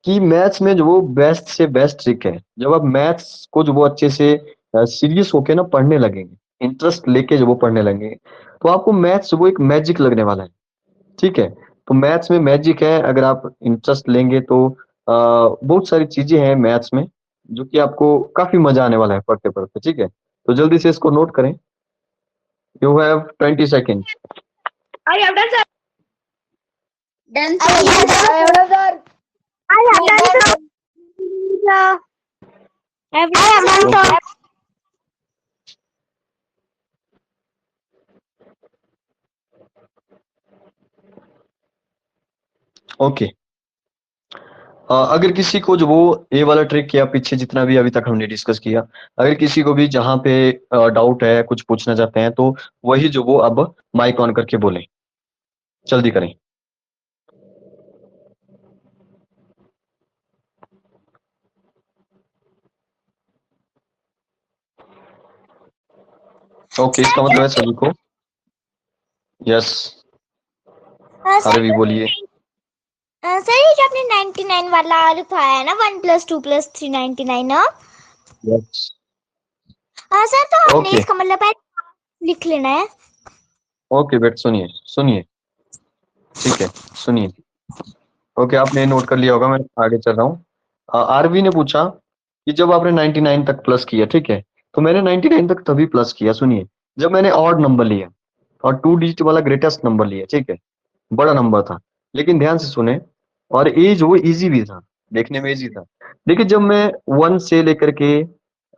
कि मैथ्स में जो वो बेस्ट से बेस्ट ट्रिक है। जब आप मैथ्स को जो वो अच्छे से सीरियस होके ना पढ़ने लगेंगे, इंटरेस्ट लेके जब वो पढ़ने लगेंगे, तो आपको मैथ्स वो एक मैजिक लगने वाला है, ठीक है। तो मैथ्स में मैजिक है, अगर आप इंटरेस्ट लेंगे तो बहुत सारी चीजें हैं मैथ्स में जो कि आपको काफी मजा आने वाला है पढ़ते पढ़ते, ठीक है। तो जल्दी से इसको नोट करें। You have 20 second. I have done, sir. Done, sir. I have done, sir. I have done, sir. I have done, sir. Okay, अगर किसी को जो वो ए वाला ट्रिक या पीछे जितना भी अभी तक हमने डिस्कस किया, अगर किसी को भी जहाँ पे डाउट है, कुछ पूछना चाहते हैं, तो वही जो वो अब माइक ऑन करके बोले, जल्दी करें। ओके, इसका मतलब है सभी को। यस, अरे भी बोलिए। सर ये जो आपने 99 वाला लिखवाया है ना, 1 + 2 + 3 99 ना? यस, सर तो हमने ओके इसका मतलब है लिख लेना है। ओके बेट, सुनिए सुनिए, ठीक है, सुनिए। ओके, आपने नोट कर लिया होगा, मैं आगे चल रहा हूँ। आरवी ने पूछा कि जब आपने 99 तक प्लस किया, ठीक है, तो मैंने 99 तक तभी प्लस किया, सुनिए, जब मैंने ऑड नंबर लिया और 2 डिजिट वाला ग्रेटेस्ट नंबर लिया, ठीक है, बड़ा नंबर था। लेकिन ध्यान से सुने, और एज वो इजी भी था, देखने में इजी था। देखिए, जब मैं 1 से लेकर के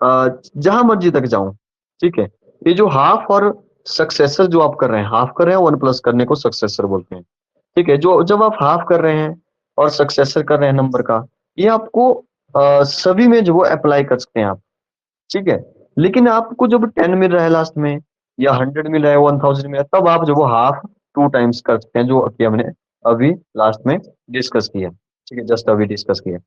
जहां मर्जी तक जाऊं, ठीक है, ये जो हाफ और सक्सेसर जो आप कर रहे हैं, हाफ कर रहे हैं, 1 प्लस करने को सक्सेसर बोलते हैं, ठीक है। जो जब आप हाफ कर रहे हैं और सक्सेसर कर रहे हैं नंबर का, ये आपको सभी में जो वो अप्लाई कर सकते हैं आप, ठीक है। लेकिन आपको जब 10 मिल रहा है लास्ट में, या 100 मिल रहा है, 1000 मिल रहा है, तब आप जो वो हाफ 2 टाइम्स कर सकते हैं, जो कि हमने अभी लास्ट में डिस्कस किया, ठीक है, जस्ट अभी डिस्कस किया,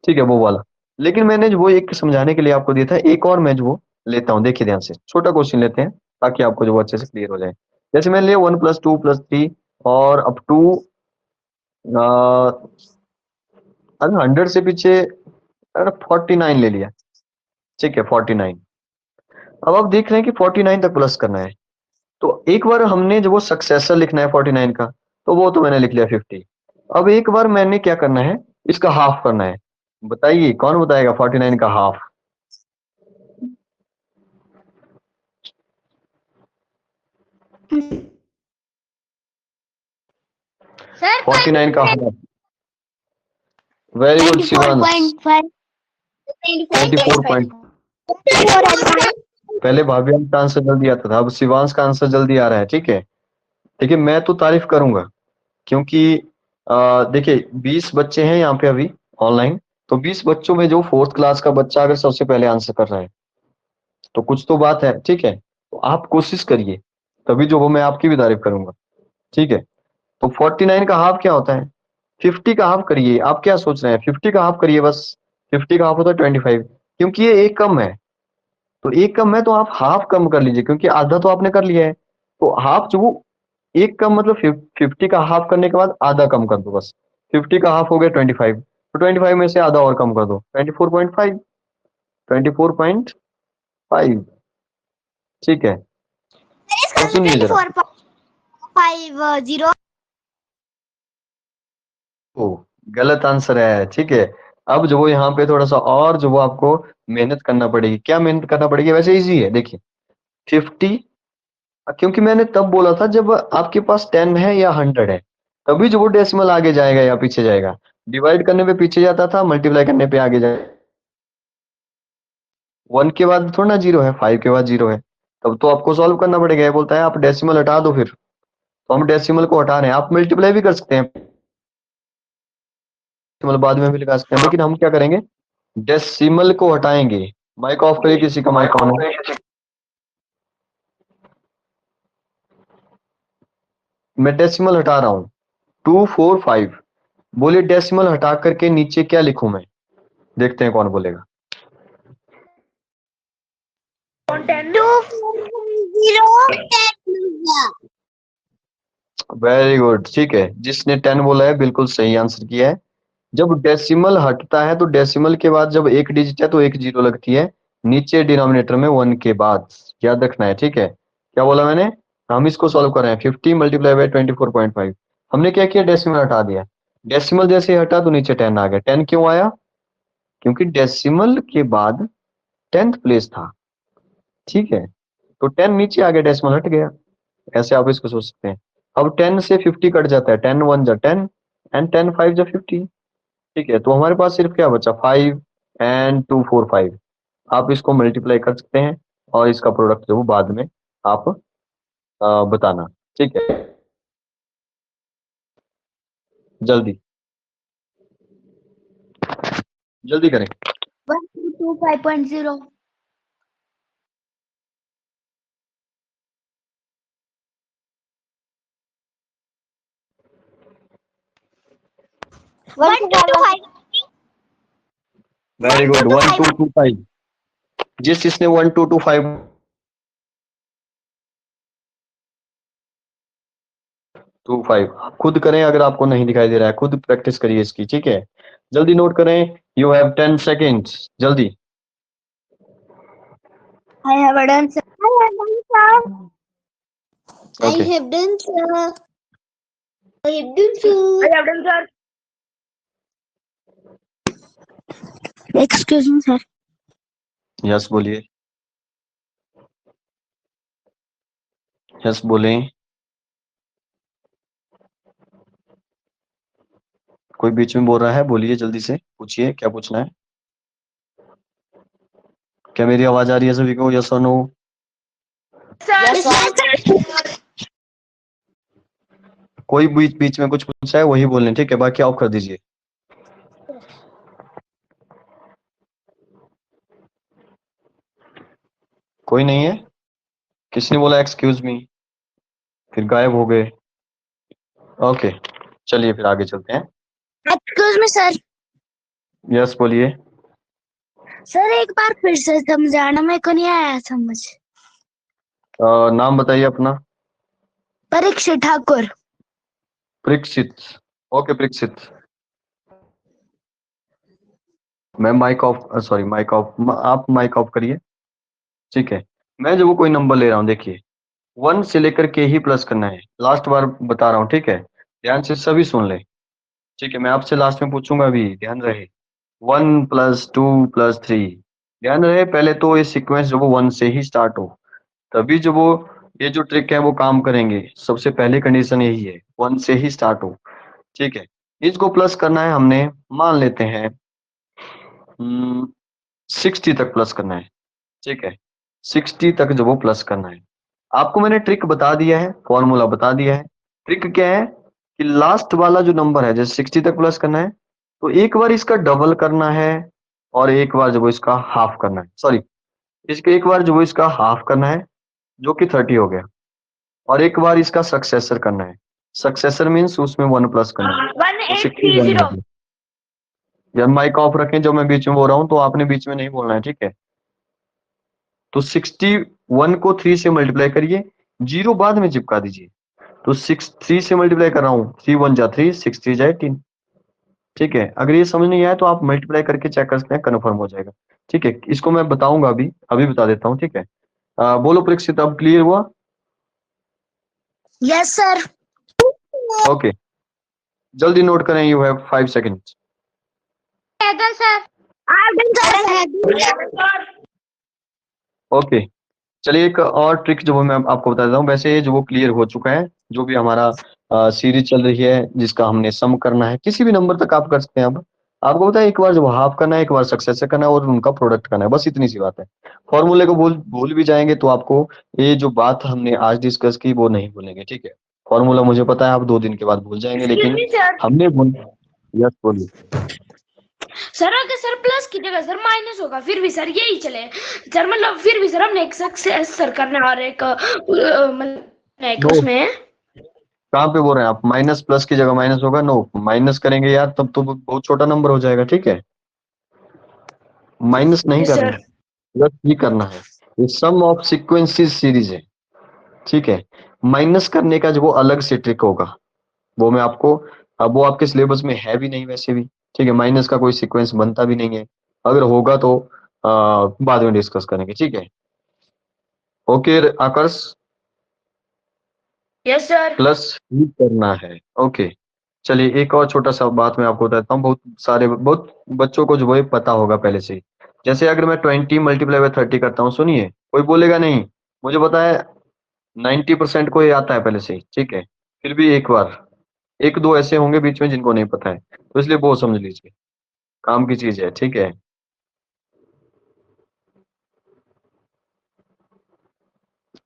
ठीक है, वो वाला। लेकिन मैंने जो वो एक समझाने के लिए आपको दिया था, एक और मैं जो वो लेता हूँ, देखिए ध्यान से, छोटा क्वेश्चन लेते हैं ताकि आपको जो वो अच्छे से क्लियर हो जाए। जैसे मैंने लिया 1 + 2 + 3 और अप टू 100 से पीछे 49 ले लिया, ठीक है, 49। अब आप देख रहे हैं कि 49 तक प्लस करना है, तो एक बार हमने जो वो सक्सेसर लिखना है 49 का, तो वो तो मैंने लिख लिया 50। अब एक बार मैंने क्या करना है, इसका हाफ करना है। बताइए कौन बताएगा 49 का हाफ? सर 49 का हाफ, वेरी गुड शिवांश, 24. पहले भाव्यांश का आंसर जल्दी आता था, अब शिवांश का आंसर जल्दी आ रहा है, ठीक है। देखिए, मैं तो तारीफ करूंगा, क्योंकि देखिए 20 बच्चे हैं यहाँ पे अभी ऑनलाइन, तो 20 बच्चों में जो 4th क्लास का बच्चा अगर सबसे पहले आंसर कर रहा है, तो कुछ तो बात है, ठीक है। तो आप कोशिश करिए, तभी जो वो मैं आपकी भी तारीफ करूंगा, ठीक है। तो 49 का हाफ क्या होता है? 50 का हाफ करिए। आप क्या सोच रहे हैं? 50 का हाफ करिए बस। 50 का हाफ होता है 25, क्योंकि ये एक कम है, तो एक कम है तो आप हाफ कम कर लीजिए, क्योंकि आधा तो आपने कर लिया है, तो हाफ जो वो एक कम मतलब 50 का हाफ करने के बाद आधा कम कर दो बस। 50 का हाफ हो गया 25, तो 25 में से आधा और कम कर दो, 24.5, 24.5, ठीक है। अब सुनिए जरा, 4.50. ओ गलत आंसर है, ठीक है। अब जो वो यहाँ पे थोड़ा सा और जो वो आपको मेहनत करना पड़ेगी। क्या मेहनत करना पड़ेगी? वैसे इजी है, देखिए 50, क्योंकि मैंने तब बोला था जब आपके पास 10 है या 100 है, तभी जो वो डेसिमल आगे जाएगा या पीछे जाएगा। डिवाइड करने पे पीछे जाता था, मल्टीप्लाई करने पे आगे जाएगा। 1 के बाद थोड़ा ना 0 है, 5 के बाद 0 है, तब तो आपको सॉल्व करना पड़ेगा। ये बोलता है आप डेसिमल हटा दो फिर, तो हम डेसिमल को हटा रहे हैं। आप मल्टीप्लाई भी कर सकते हैं, डेसिमल बाद में भी लगा सकते हैं, लेकिन हम क्या करेंगे, डेसिमल को हटाएंगे। माइक ऑफ करिए, किसी का माइक ऑन है। मैं डेसिमल हटा रहा हूँ, 245। बोलिए डेसिमल हटा करके नीचे क्या लिखूं मैं, देखते हैं कौन बोलेगा। 2450 वेरी गुड, ठीक है, जिसने 10 बोला है बिल्कुल सही आंसर किया है। जब डेसिमल हटता है तो डेसिमल के बाद जब एक डिजिट है तो एक जीरो लगती है नीचे डिनोमिनेटर में 1 के बाद, याद रखना है, ठीक है। क्या बोला मैंने, हम इसको सॉल्व कर रहे हैं, 50 मल्टीप्लाई बाय 24.5। हमने क्या किया, डेसिमल हटा दिया। डेसिमल जैसे ही हटा तो नीचे 10 आ गया। 10 क्यों आया, क्योंकि डेसिमल के बाद 10th प्लेस था, ठीक है, तो 10 नीचे आ गया, डेसिमल हट गया। ऐसे आप इसको सोच सकते हैं। अब 10 से 50 कट जाता है, 10 1 जा 10 एंड 10 5 जा 50, ठीक है। तो हमारे पास सिर्फ क्या बचा, 5 एंड 245। आप इसको मल्टीप्लाई कर सकते हैं और इसका प्रोडक्ट जो वो बाद में आप बताना, ठीक है, जल्दी जल्दी करें। 1225.0 125 वेरी गुड, 1225। जिस जिसने 1225 25 खुद करें, अगर आपको नहीं दिखाई दे रहा है खुद प्रैक्टिस करिए इसकी, ठीक है। जल्दी नोट करें, यू हैव 10 सेकेंड्स, जल्दी। I have done, sir. I okay, have done, sir. I have done, sir. I have done, sir. Excuse me, sir. Yes बोलिए, यस बोलें। कोई बीच में बोल रहा है, बोलिए जल्दी से, पूछिए क्या पूछना है। क्या मेरी आवाज आ रही है सभी को, यस और नो? Sir. कोई बीच बीच में कुछ पूछा है वही बोलने, ठीक है, बाकी ऑफ कर दीजिए। कोई नहीं है, किसने बोला एक्सक्यूज मी, फिर गायब हो गए। ओके, चलिए फिर आगे चलते हैं। Excuse me, sir. यस बोलिए। सर एक बार फिर से समझाना, मेरे को नहीं आया समझ। नाम बताइए अपना। परीक्षित ठाकुर। परीक्षित, ओके परीक्षित। मैं mic off, sorry mic off, आप माइक ऑफ करिए, ठीक है। मैं जब वो कोई नंबर ले रहा हूँ, देखिए 1 से लेकर के ही प्लस करना है, लास्ट बार बता रहा हूँ, ठीक है, ध्यान से सभी सुन ले, ठीक है। मैं आपसे लास्ट में पूछूंगा भी, ध्यान रहे। 1 + 2 + 3, ध्यान रहे, पहले तो ये सीक्वेंस जो वो 1 से ही स्टार्ट हो, तभी जो वो ये जो ट्रिक है वो काम करेंगे। सबसे पहली कंडीशन यही है, 1 से ही स्टार्ट हो, ठीक है। इसको प्लस करना है हमने, मान लेते हैं 60 तक प्लस करना है, ठीक है। 60 तक जो वो प्लस करना है, आपको मैंने ट्रिक बता दिया है, फॉर्मूला बता दिया है। ट्रिक क्या है कि लास्ट वाला जो नंबर है, जैसे 60 तक प्लस करना है, तो एक बार इसका डबल करना है और एक बार जो वो इसका हाफ करना है, सॉरी, इसके एक बार जो वो इसका हाफ करना है जो कि 30 हो गया, और एक बार इसका सक्सेसर करना है। सक्सेसर मीन्स उसमें 1 प्लस करना है, तो 61 हो 1830. गया। जब माइक ऑफ रखें, जब मैं बीच में बोल रहा हूँ तो आपने बीच में नहीं बोलना है, ठीक है। तो 61 को 3 से मल्टीप्लाई करिए, 0 बाद में चिपका दीजिए। तो 3 से मल्टीप्लाई कर रहा हूँ, 3 1 जा 3, 6 3 जा 18, ठीक है। अगर ये समझ नहीं आया तो आप मल्टीप्लाई करके चेक कर सकते हैं, कन्फर्म हो जाएगा, ठीक है। इसको मैं बताऊंगा अभी, अभी बता देता हूँ, ठीक है। बोलो परीक्षित, अब क्लियर हुआ? Yes sir. ओके, जल्दी नोट करें, you have 5 seconds. Sir okay, चलिए एक और ट्रिक जो मैं आपको बता देता हूँ। वैसे जो वो क्लियर हो चुका है, जो भी हमारा सीरीज चल रही है जिसका हमने सम करना है, किसी भी नंबर तक आप कर सकते हैं। अब आपको पता है एक बार जब हाफ करना है, एक बार सक्सेसर करना है और उनका प्रोडक्ट करना है, बस इतनी सी बात है। फॉर्मूले को भूल भी जाएंगे तो आपको ये जो बात हमने आज डिस्कस की वो नहीं भूलेंगे, ठीक है। फॉर्मूला मुझे पता है आप 2 दिन के बाद भूल जाएंगे, Excuse लेकिन me, sir. हमने यस बोलिए। सर अगर सर प्लस की जगह सर माइनस होगा फिर भी सर यही चले सर, मतलब फिर भी सर हमने एक सक्सेस सर करना और एक मतलब एक नो, उसमें कहाँ पे बोल रहे हैं आप? माइनस प्लस की जगह माइनस होगा? नो, माइनस करेंगे यार तब तो बहुत छोटा नंबर हो जाएगा, ठीक है। माइनस नहीं करना सर है, प्लस ही करना है। ये सम ऑफ सीक्वेंसेस सीरीज है, ठीक है। माइनस करने का जो वो अलग से ट्रिक होगा, वो मैं आपको, अब वो आपके सिलेबस में है भी नहीं वैसे भी, ठीक है। माइनस का कोई सीक्वेंस बनता भी नहीं है, अगर होगा तो बाद में डिस्कस करेंगे, ठीक है। Okay आकर्ष, yes sir. प्लस ही करना है, ओके। चलिए एक और छोटा सा बात मैं आपको बताता हूँ, बहुत बच्चों को जो है पता होगा पहले से ही। जैसे अगर मैं 20 मल्टीप्लाई बाय 30 करता हूँ, सुनिए, कोई बोलेगा नहीं, मुझे पता है 90% को ये आता है पहले से ही, ठीक है। फिर भी एक बार, एक दो ऐसे होंगे बीच में जिनको नहीं पता है, तो इसलिए वो समझ लीजिए, काम की चीज है, ठीक है।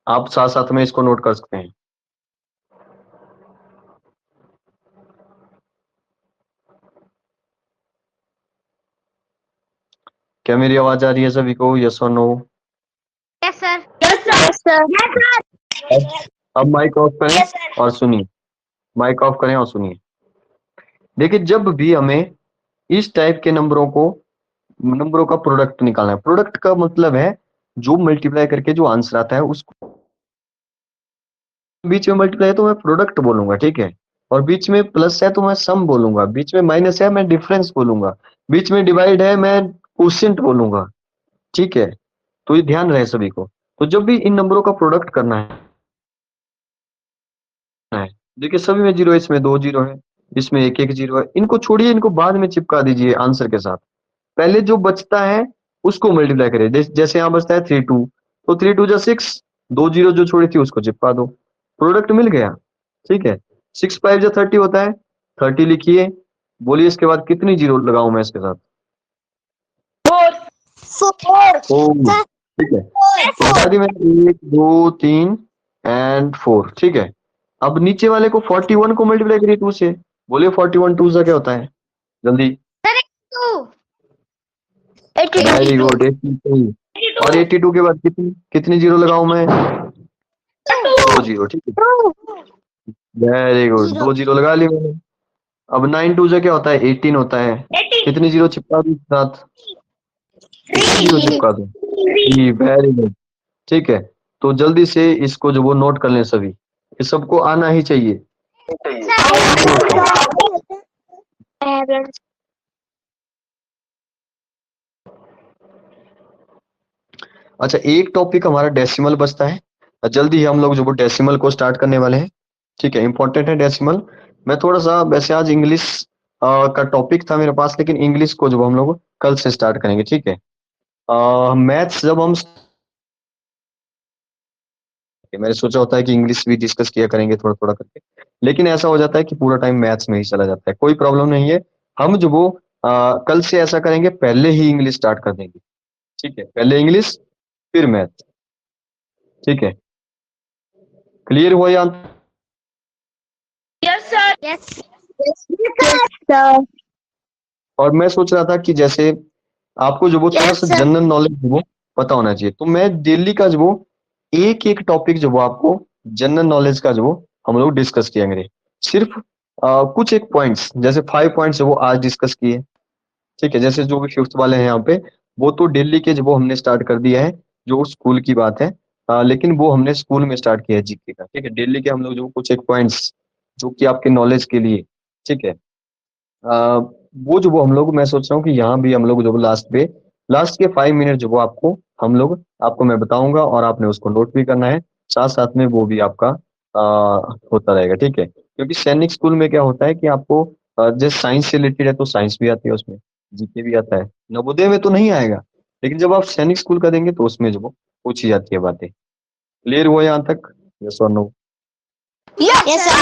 आप साथ साथ में इसको नोट कर सकते हैं। क्या मेरी आवाज आ रही है सभी को? यस और no? Yes, sir. Yes sir. Yes, sir. Yes, sir. अब माइक ऑफ Yes, करें sir. और सुनिए, माइक ऑफ करें और सुनिए। देखिए जब भी हमें इस टाइप के नंबरों का प्रोडक्ट निकालना है, प्रोडक्ट का मतलब है जो मल्टीप्लाई करके जो आंसर आता है उसको बीच में मल्टीप्लाई है तो मैं प्रोडक्ट बोलूंगा, ठीक है। और बीच में प्लस है तो मैं सम बोलूंगा, बीच में माइनस है मैं डिफरेंस बोलूंगा, बीच में डिवाइड है मैं क्वोशिएंट बोलूंगा, ठीक है। तो ये ध्यान रहे सभी को। तो जब भी इन नंबरों का प्रोडक्ट करना है, देखिए सभी में जीरो है, इसमें 2 जीरो है, इसमें एक एक जीरो है, इनको छोड़िए, इनको बाद में चिपका दीजिए आंसर के साथ। पहले जो बचता है उसको मल्टीप्लाई करिए, जैसे यहाँ बचता है 3 2, तो 3 2 जा 6, 2 जीरो जो छोड़ी थी उसको चिपका दो, प्रोडक्ट मिल गया, ठीक है। 6 5 जा 30 होता है, 30 लिखिए, बोलिए इसके बाद कितनी जीरो लगाऊं मैं इसके साथ? फोर। Four. फोर, ठीक है। तो बता दी मैंने 1 2 3 एंड 4, ठीक है। अब नीचे वाले को 41 को मल्टीप्लाई करिए 2 से, बोलिए 41 2 से क्या होता है, जल्दी। Two. Very good, 82। और 82 के बाद कितनी कितनी जीरो लगाऊं मैं? 2 जीरो, ठीक है। Two. वेरी गुड, 2 जीरो लगा ली मैंने। अब 9 2 से क्या होता है? 18 होता है, कितनी जीरो चिपका दूं इसके साथ? 3 जीरो चिपका दूं, वेरी गुड, ठीक है। तो जल्दी से इसको जो वो नोट कर लें सभी, ये सबको आना ही चाहिए। अच्छा एक टॉपिक हमारा डेसिमल बचता है, जल्दी ही हम लोग जो वो डेसिमल को स्टार्ट करने वाले हैं, ठीक है। इंपॉर्टेंट है डेसिमल। मैं थोड़ा सा वैसे आज इंग्लिश का टॉपिक था मेरे पास, लेकिन इंग्लिश को जो हम लोग कल से स्टार्ट करेंगे, ठीक है। मैथ्स जब हम, मैंने सोचा होता है कि इंग्लिश भी डिस्कस किया करेंगे थोड़ा थोड़ा करके, लेकिन ऐसा हो जाता है कि पूरा टाइम मैथ्स में ही चला जाता है। कोई प्रॉब्लम नहीं है, हम जो वो कल से ऐसा करेंगे, पहले ही इंग्लिश स्टार्ट कर देंगे, ठीक है। पहले इंग्लिश फिर मैथ, ठीक है। क्लियर हुआ या? Yes sir. Yes. Yes, sir. और मैं सोच रहा था कि जैसे आपको जो वो थोड़ा Yes, सा sir. जनरल नॉलेज वो पता होना चाहिए, तो मैं डेली का जो वो एक एक टॉपिक जो वो आपको जनरल नॉलेज का जो वो हम लोग डिस्कस किएंगे। सिर्फ कुछ एक पॉइंट्स, जैसे 5 पॉइंट्स जो वो आज डिस्कस किए, ठीक है। जैसे जो भी फिफ्थ वाले हैं यहाँ पे, वो तो दिल्ली के जो वो हमने स्टार्ट कर दिया है, जो स्कूल की बात है। लेकिन वो हमने स्कूल में स्टार्ट किया है जीके का, ठीक है। दिल्ली के हम लोग जो कुछ एक पॉइंट्स जो कि आपके नॉलेज के लिए, ठीक है। वो जो वो हम लोग, मैं सोच रहा हूँ कि यहाँ भी हम लोग जो लास्ट के 5 मिनट जो वो आपको मैं बताऊंगा, और आपने उसको नोट भी करना है, साथ साथ में वो भी आपका होता रहेगा, ठीक है। क्योंकि सैनिक स्कूल में क्या होता है कि आपको जैसे साइंस से रिलेटेड है तो साइंस भी आती है उसमें, जीके भी आता है। नवोदय में तो नहीं आएगा, लेकिन जब आप सैनिक स्कूल का देंगे तो उसमें जो वो पूछी जाती है बातें। क्लियर हुआ यहाँ तक? यस और no? Yes, sir.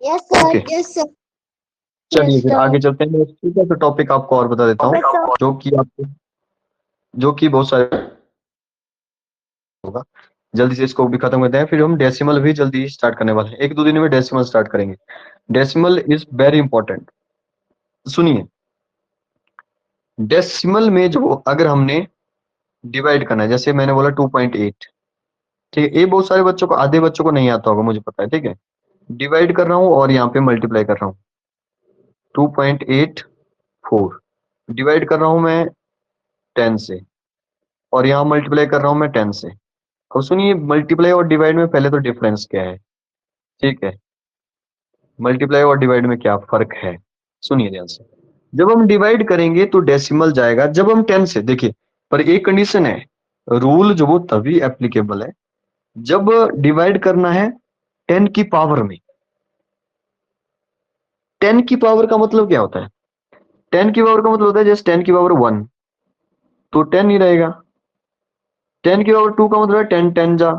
Yes, sir. Okay. Yes, sir. चलिए Yes, फिर sir. आगे चलते हैं। ठीक है, तो टॉपिक आपको और बता देता हूँ, Yes, sir. जो कि बहुत सारे होगा। जल्दी से इसको भी खत्म करते हैं, फिर हम डेसिमल भी जल्दी स्टार्ट करने वाले हैं। 1-2 दिन में डेसिमल स्टार्ट करेंगे। Decimal is very important. सुनिए, डेसिमल में जो अगर हमने डिवाइड करना है, जैसे मैंने बोला 2.8, ठीक है, ये बहुत सारे बच्चों को, आधे बच्चों को नहीं आता होगा, मुझे पता है, ठीक है। डिवाइड कर रहा हूँ और यहाँ पे मल्टीप्लाई कर रहा हूँ। 2.84 डिवाइड कर रहा हूँ मैं 10 से, और यहाँ मल्टीप्लाई कर रहा हूँ मैं 10 से। अब सुनिए, मल्टीप्लाई और डिवाइड में पहले तो डिफरेंस क्या है, ठीक है। मल्टीप्लाई और डिवाइड में क्या फर्क है, सुनिए ध्यान से। जब हम डिवाइड करेंगे तो डेसिमल जाएगा, जब हम 10 से, देखिए, पर एक कंडीशन है, रूल जो वो तभी एप्लीकेबल है जब डिवाइड करना है 10 की पावर में। 10 की पावर का मतलब क्या होता है? 10 की पावर का मतलब होता है जैसे 10 की पावर 1 तो 10 ही रहेगा। 10 की पावर 2 का मतलब है 10 10 जा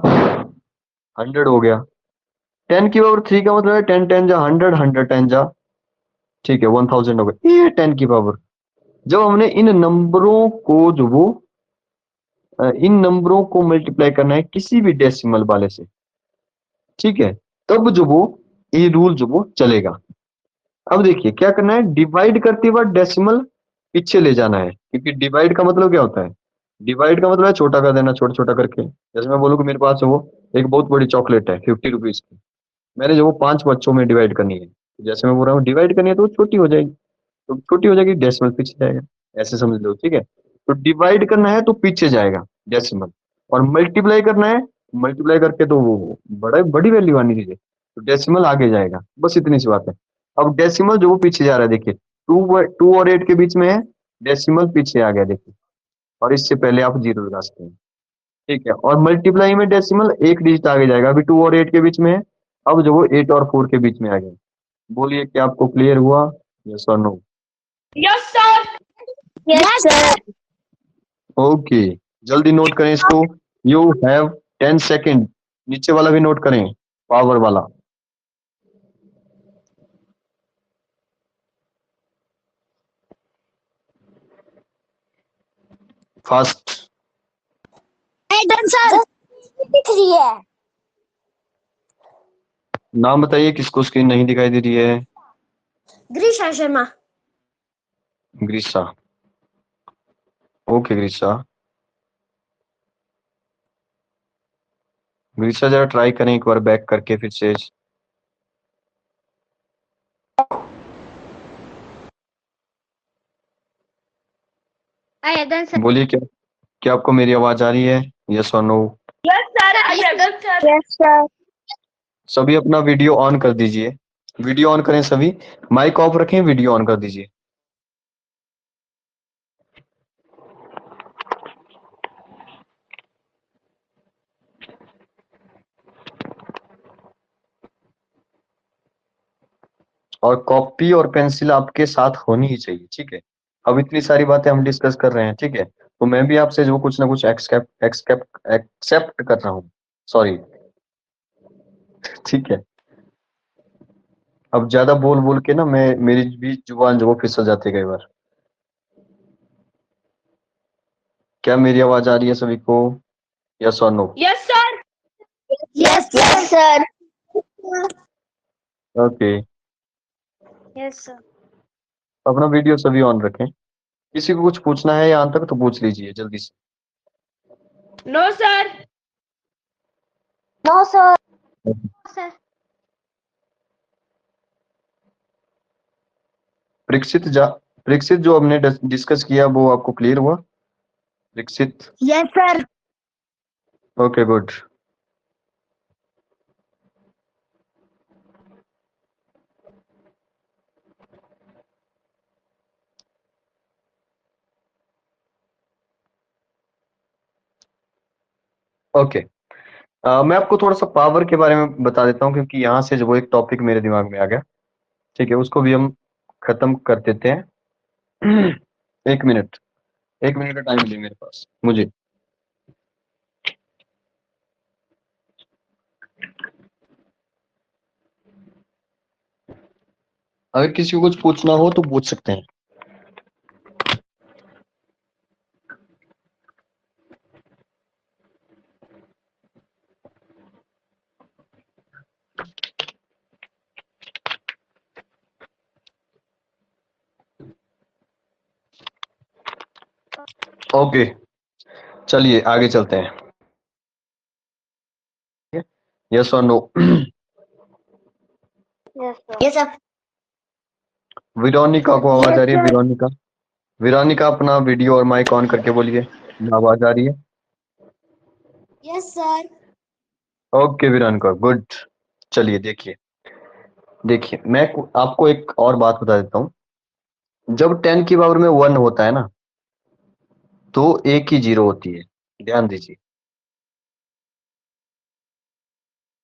100 हो गया। 10 की पावर 3 का मतलब है 10 10 जा 100 100 10 जा, ठीक है, 1000 हो गया। ये 10 की पावर। जब हमने इन नंबरों को जो वो इन नंबरों को मल्टीप्लाई करना है किसी भी डेसिमल वाले से, ठीक है, तब जो वो ये रूल जो वो चलेगा। अब देखिए क्या करना है, डिवाइड करते वक्त डेसिमल पीछे ले जाना है, क्योंकि डिवाइड का मतलब क्या होता है? डिवाइड का मतलब है छोटा कर देना, छोटा छोटा करके। जैसे मैं बोलूँ कि मेरे पास वो एक बहुत बड़ी चॉकलेट है 50 रुपीज की, मैंने जो वो 5 बच्चों में डिवाइड करनी है, जैसे मैं बोल रहा हूँ डिवाइड करनी है तो वो छोटी हो जाएगी, तो छोटी हो जाएगी, डेसिमल पीछे जाएगा, ऐसे समझ लो, ठीक है। तो डिवाइड करना है तो पीछे जाएगा डेसिमल, और मल्टीप्लाई करना है, मल्टीप्लाई करके तो वो बड़ी वैल्यू आनी चाहिए, तो डेसिमल आगे जाएगा, बस इतनी सी बात है। अब डेसिमल जो वो पीछे जा रहा है, देखिए 2 और 8 के बीच में है, डेसिमल पीछे आ गया, देखिए, और इससे पहले आप जीरो लगा सकते हैं, ठीक है। और मल्टीप्लाई में डेसिमल एक डिजिट आगे जाएगा, अभी 2 और 8 के बीच में है, अब जो वो 8 और 4 के बीच में आ गया। बोलिए क्या आपको क्लियर हुआ, यस और no? Yes sir. Yes, sir. Okay, जल्दी नोट करें इसको। You have 10 second. नीचे वाला भी नोट करें, पावर वाला। फास्ट। Hey, done, sir. 53 है. नाम बताइए किसको स्क्रीन नहीं दिखाई दे रही है। Grisha Sharma. ग्रीसा। ओके ग्रीसा, ग्रीसा जरा ट्राई करें एक बार बैक करके फिर से। Hey, done, sir. बोलिए क्या क्या आपको मेरी आवाज आ रही है, यस और नो? यस सर, आइए सर। Yes, sir. सभी अपना वीडियो ऑन कर दीजिए, वीडियो ऑन करें सभी, माइक ऑफ रखें, वीडियो ऑन कर दीजिए। और कॉपी और पेंसिल आपके साथ होनी ही चाहिए, ठीक है। अब इतनी सारी बातें हम डिस्कस कर रहे हैं, ठीक है, तो मैं भी आपसे जो कुछ ना कुछ एक्सेप्ट कर रहा हूँ, सॉरी, ठीक है। अब ज्यादा बोल बोल के ना मैं मेरी भी जुबान जो वो फिसल जाती है कई बार। क्या मेरी आवाज आ रही है सभी को, यस और no? Yes sir. Yes, yes, sir. Okay, Yes, sir. अपना वीडियो सभी ऑन रखें। किसी को कुछ पूछना है यहाँ तक तो पूछ लीजिए जल्दी से। No sir. No, sir. Sir. Parikshit Parikshit जो हमने डिस्कस किया वो आपको क्लियर हुआ, Parikshit? Yes, sir. Okay good. Okay, मैं आपको थोड़ा सा पावर के बारे में बता देता हूँ, क्योंकि यहाँ से जो वो एक टॉपिक मेरे दिमाग में आ गया, ठीक है, उसको भी हम खत्म कर देते हैं। 1 मिनट, 1 मिनट का टाइम दे मेरे पास मुझे। अगर किसी को कुछ पूछना हो तो पूछ सकते हैं। ओके, चलिए आगे चलते हैं। यस और नो? Yes, sir. विरोनिका को आवाज Yes, आ रही है? sir. विरोनिका, विरोनिका अपना वीडियो और माइक ऑन करके बोलिए, आवाज आ रही है? Yes, sir. Okay Veronica, good. चलिए देखिए, मैं आपको एक और बात बता देता हूँ। जब 10 की पावर में 1 होता है ना, तो एक ही जीरो होती है, ध्यान दीजिए।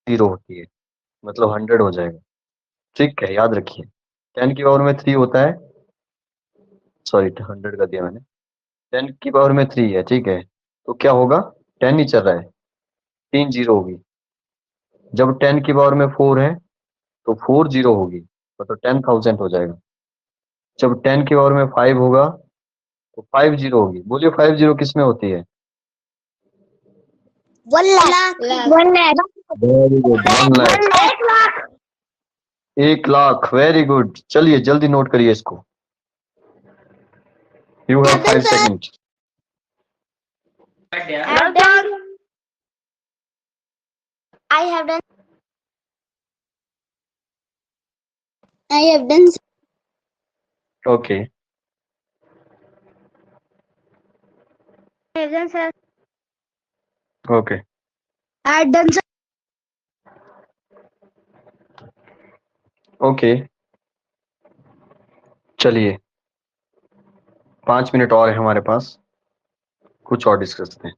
0 होती है मतलब 100 हो जाएगा, ठीक है, याद रखिए। 10 की पावर में 3 होता है, सॉरी 100 कर दिया मैंने। 10 की पावर में 3 है, ठीक है, तो क्या होगा? 10 ही चल रहा है, 3 जीरो होगी। जब 10 की पावर में 4 है तो 4 जीरो होगी, तो 10,000 हो जाएगा। जब 10 की पावर में 5 होगा तो 5 जीरो होगी। बोलिए 5 जीरो किस में होती है? 1 lakh. 1 lakh. Very good, 1 lakh, 1 lakh. 1 lakh, very good. चलिए जल्दी नोट करिए इसको। You have 5 second. Well done. I have done. I have done. Okay, I have done, sir. Okay, I have done, sir. Okay. चलिए 5 minute और है हमारे पास, कुछ और डिस्कस करते हैं।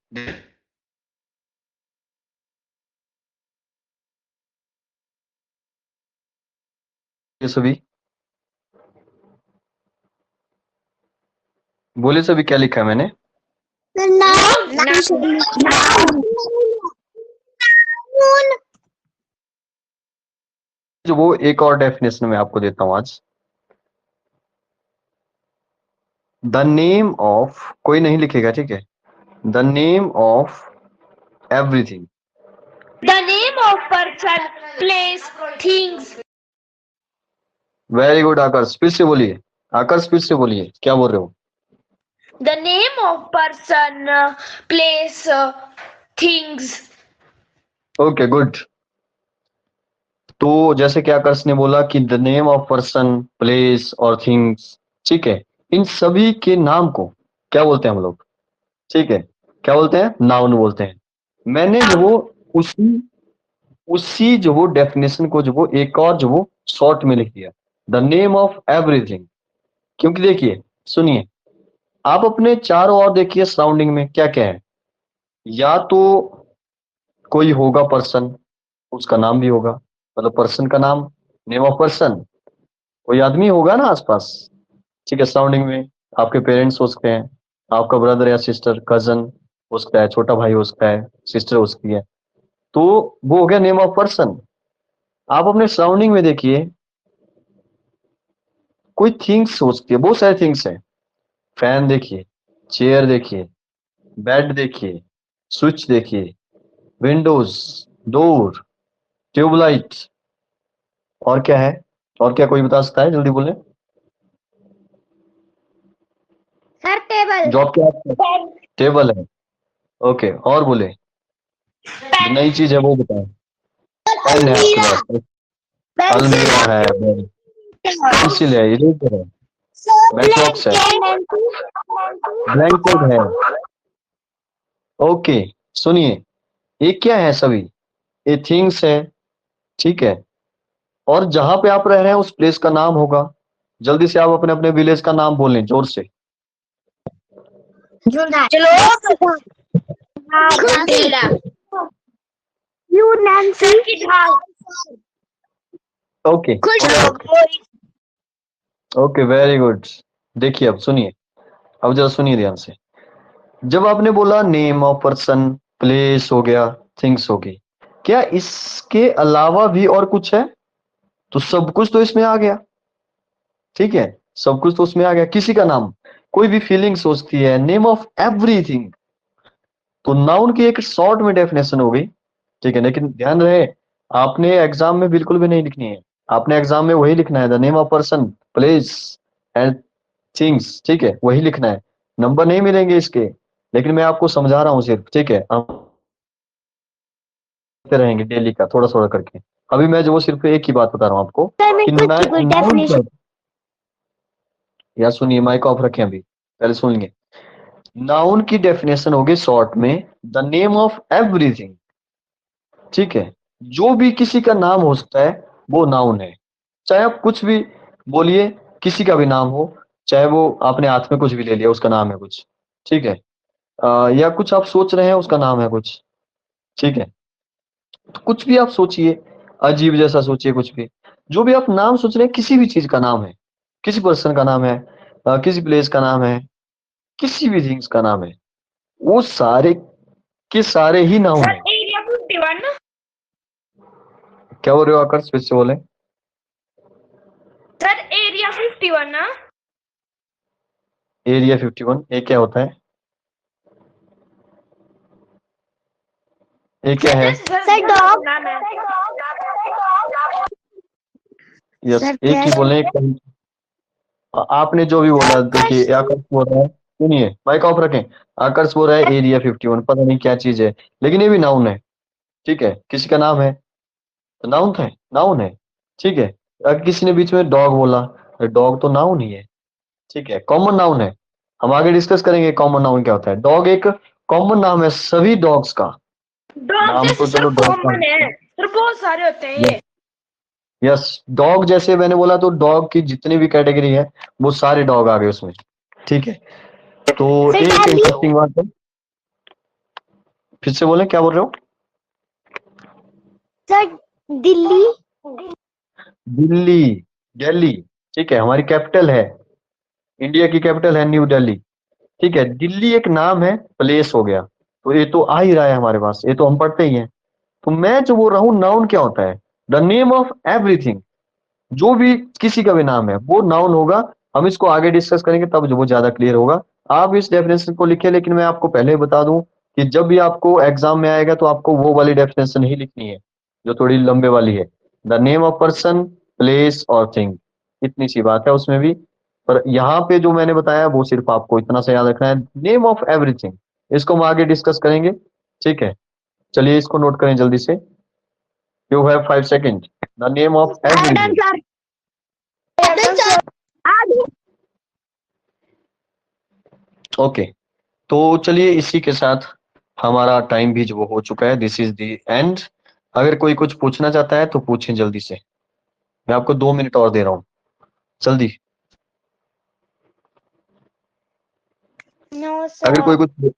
ये सभी बोले, सभी क्या लिखा है मैंने? जो वो एक और डेफिनेशन में आपको देता हूं आज। द नेम ऑफ, कोई नहीं लिखेगा, ठीक है? The name of everything. The name of person, place, things. Very good Aakarsh, फिर से बोलिए। आकर्ष फिर से बोलिए, क्या बोल रहे हो? The name of person, place, things. Okay good. तो जैसे कि आकर्ष ने बोला कि the name of person, place और थिंग्स, ठीक है, इन सभी के नाम को क्या बोलते हैं हम लोग? ठीक है, क्या बोलते हैं? नाउन बोलते हैं। मैंने जो वो उसी जो वो डेफिनेशन को जो वो एक और जो वो शॉर्ट में लिख दिया, द नेम ऑफ एवरीथिंग। क्योंकि देखिए, सुनिए, आप अपने चारों ओर देखिए, सराउंडिंग में क्या क्या है। या तो कोई होगा पर्सन, उसका नाम भी होगा, मतलब पर्सन का नाम, नेम ऑफ पर्सन। कोई आदमी होगा ना आसपास, ठीक है, सराउंडिंग में। आपके पेरेंट्स हो सकते हैं, आपका ब्रदर या सिस्टर, कजन हो सकता है, छोटा भाई हो सकता है, सिस्टर हो सकती है, तो वो हो गया नेम ऑफ पर्सन। आप अपने सराउंडिंग में देखिए, कोई थिंग्स हो सकती है, बहुत सारे थिंग्स हैं। फैन देखिए, चेयर देखिए, बेड देखिए, स्विच देखिए, विंडोज, डोर, ट्यूबलाइट, और क्या है? और क्या कोई बता सकता है? जल्दी बोले। Sir, table. जो आपके टेबल है, ओके, और बोले, जो नई चीज है वो बताएं। पेन है आपके पास, अलमीरा है, पेंसिल है, इरेजर है, बेंच बॉक्स है, ब्लैंकेट है। ओके, सुनिए, ये क्या है? सभी ये थिंग्स है, ठीक है। और जहां पे आप रह रहे हैं उस प्लेस का नाम होगा। जल्दी से आप अपने अपने विलेज का नाम बोलें, जोर से। Okay, okay, very good. देखिए अब सुनिए, अब जरा सुनिए ध्यान से। जब आपने बोला नेम ऑफ पर्सन, प्लेस हो गया, थिंग्स हो गई, क्या इसके अलावा भी और कुछ है? तो सब कुछ तो इसमें आ गया। ठीक है, सब कुछ तो उसमें आ गया। किसी का नाम, कोई भी फीलिंग सोचती है, नेम ऑफ एवरीथिंग। तो नाउन की एक शॉर्ट में डेफिनेशन हो गई, ठीक है। लेकिन ध्यान रहे, आपने एग्जाम में बिल्कुल भी नहीं लिखनी है। आपने एग्जाम में वही लिखना है, the name of person, place and things, ठीक है, वही लिखना है। नंबर नहीं मिलेंगे इसके, लेकिन मैं आपको समझा रहा हूँ सिर्फ, ठीक है। हम करते रहेंगे डेली का थोड़ा थोड़ा करके। अभी मैं जो वो सिर्फ एक ही बात बता रहा हूँ आपको सर मैं कि कुछ की कोई नाउन डेफिनेशन। या सुनिए, माइक ऑफ रखें अभी, पहले सुनिए। नाउन की डेफिनेशन होगी शॉर्ट में, द नेम ऑफ एवरीथिंग, ठीक है। जो भी किसी का नाम हो सकता है वो नाउन है। चाहे आप कुछ भी बोलिए, किसी का भी नाम हो, चाहे वो आपने हाथ में कुछ भी ले लिया उसका नाम है कुछ, ठीक है। या कुछ आप सोच रहे हैं उसका नाम है कुछ, ठीक है। तो कुछ भी आप सोचिए, अजीब जैसा सोचिए, कुछ भी, जो भी आप नाम सोच रहे हैं, किसी भी चीज का नाम है, किसी पर्सन का नाम है, किसी प्लेस का नाम है, किसी भी थिंग्स का नाम है, वो सारे के सारे ही नाउन सर है। एरिया 51 ना। क्या बोल रहे हो आकर, फिर से बोले। सर एरिया 51 ना। एरिया 51 ये क्या होता है? ये क्या है? Sir dog. नाम है। यस, सर एक ही बोले, आपने जो भी बोला, देखिए आकर्ष बोल रहा है, सुनिए माइक ऑफ रखें। आकर्ष बोल रहा है एरिया 51, पता नहीं क्या चीज है, लेकिन ये भी नाउन है, ठीक है। किसी का नाम है तो नाउन है, नाउन है, ठीक है। अगर किसी ने बीच में डॉग बोला, डॉग तो नाउन ही है, ठीक है, कॉमन नाउन है। हम आगे डिस्कस करेंगे कॉमन नाउन क्या होता है। डॉग एक कॉमन नाम है सभी डॉग्स का। डॉग नाम जैसे तो सर चलो डॉग कॉमन है, सर बहुत सारे होते हैं का, ये। यस, डॉग जैसे मैंने बोला, तो डॉग की जितनी भी कैटेगरी है वो सारे डॉग आ गए उसमें, ठीक है। तो सर एक दिल्ली। इंटरेस्टिंग बात है, फिर से बोले, क्या बोल रहे हो? सर दिल्ली। दिल्ली, दिल्ली, ठीक है, हमारी कैपिटल है, इंडिया की कैपिटल है न्यू दिल्ली, ठीक है। दिल्ली एक नाम है, प्लेस हो गया, तो ये तो आ ही रहा है हमारे पास, ये तो हम पढ़ते ही हैं। तो मैं जो बोल रहा हूँ, नाउन क्या होता है? The name of everything. जो भी किसी का भी नाम है वो नाउन होगा। हम इसको आगे डिस्कस करेंगे तब जो वो ज्यादा क्लियर होगा। आप इस डेफिनेशन को लिखे, लेकिन मैं आपको पहले ही बता दूं कि जब भी आपको एग्जाम में आएगा तो आपको वो वाली डेफिनेशन ही लिखनी है जो थोड़ी लंबे वाली है। The name of person, place और थिंग, इतनी सी बात है उसमें भी। पर यहाँ पे जो मैंने बताया वो सिर्फ आपको इतना सा याद रखना है, नेम ऑफ एवरीथिंग। इसको हम आगे डिस्कस करेंगे, ठीक है। चलिए इसको नोट करें जल्दी से। You have 5 second. The name of everything. Okay, तो चलिए इसी के साथ हमारा टाइम भी जो हो चुका है, दिस इज द एंड। अगर कोई कुछ पूछना चाहता है तो पूछें जल्दी से, मैं आपको 2 मिनट और दे रहा हूँ, जल्दी। नो अगर कोई सर। कुछ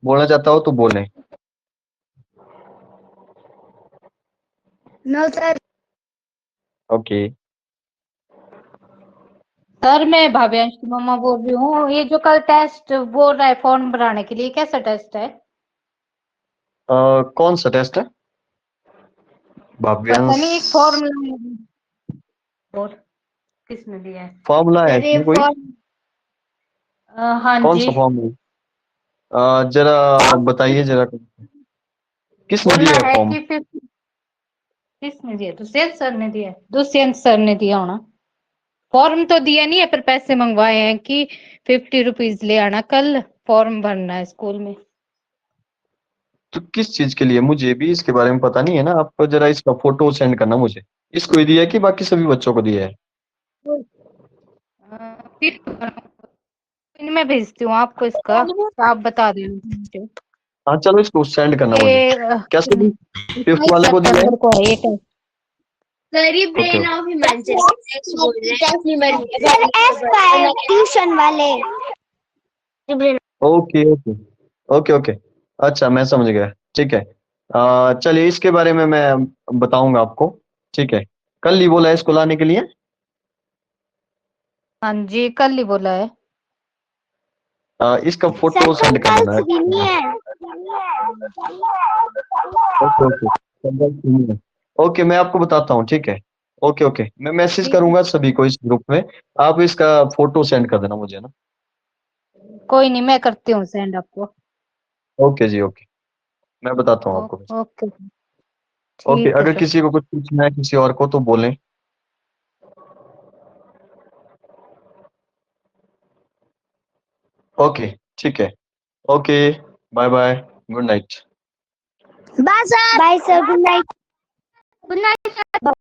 बोलना चाहता हो तो बोलें। No sir. ओके, सर मैं भाव्यांश की मम्मा बोल रही हूँ। ये जो कल टेस्ट बोल रहा है फॉर्म भराने के लिए, कैसा टेस्ट है? कौन सा टेस्ट है? पता नहीं, एक भाव्यांश, फॉर्मूला और किसने दिया है? फॉर्मूला है सर ये इसमें कोई? हाँ कौन जी, सा फॉर्मूला? जरा बताइए जरा, किसने बोला दिया है है फॉर्म? कि 50। किसने दिया? दुष्यंत सर ने दिया है। दुष्यंत सर ने दिया होना। फॉर्म तो दिया नहीं है, पर पैसे मंगवाए हैं कि 50 रुपीज ले आना, कल फॉर्म भरना है स्कूल में। तो किस चीज के लिए? मुझे भी इसके बारे में पता नहीं है ना। आप जरा इसका फोटो सेंड करना मुझे। इसको ही दिया है कि बाकी सभी बच्चों को दिया है? फिर मैं भेजती हूँ आपको इसका, तो आप बता देना। हाँ चलो, इसको सेंड करना मुझे। ये कैसे भी 5th 22 वाले को दिया है? सितंबर को है ये टेस्ट। सर ये okay brain of humanities sir S का ट्यूशन वाले। ओके ओके ओके ओके, अच्छा मैं समझ गया, ठीक है। चलिए इसके बारे में मैं बताऊंगा आपको, ठीक है। कल ही बोला है इसको लाने के लिए। हाँ जी, कल ही बोला है। इसका फोटो सर सेंड कर कल देना फ्री नहीं है। है। ओके ओके ओके, मैं आपको बताता हूँ, ठीक है। ओके ओके, मैं मैसेज करूंगा सभी को इस ग्रुप में, आप इसका फोटो सेंड कर देना मुझे ना। कोई नहीं, मैं करती हूँ सेंड आपको। ओके जी ओके, मैं बताता हूँ आपको। ओके, ओके, ठीक है अगर फिर। किसी को कुछ पूछना है किसी और को तो बोलें। ओके ठीक है, okay, bye bye, good night. Bye sir. Bye sir. Good night. Good night sir.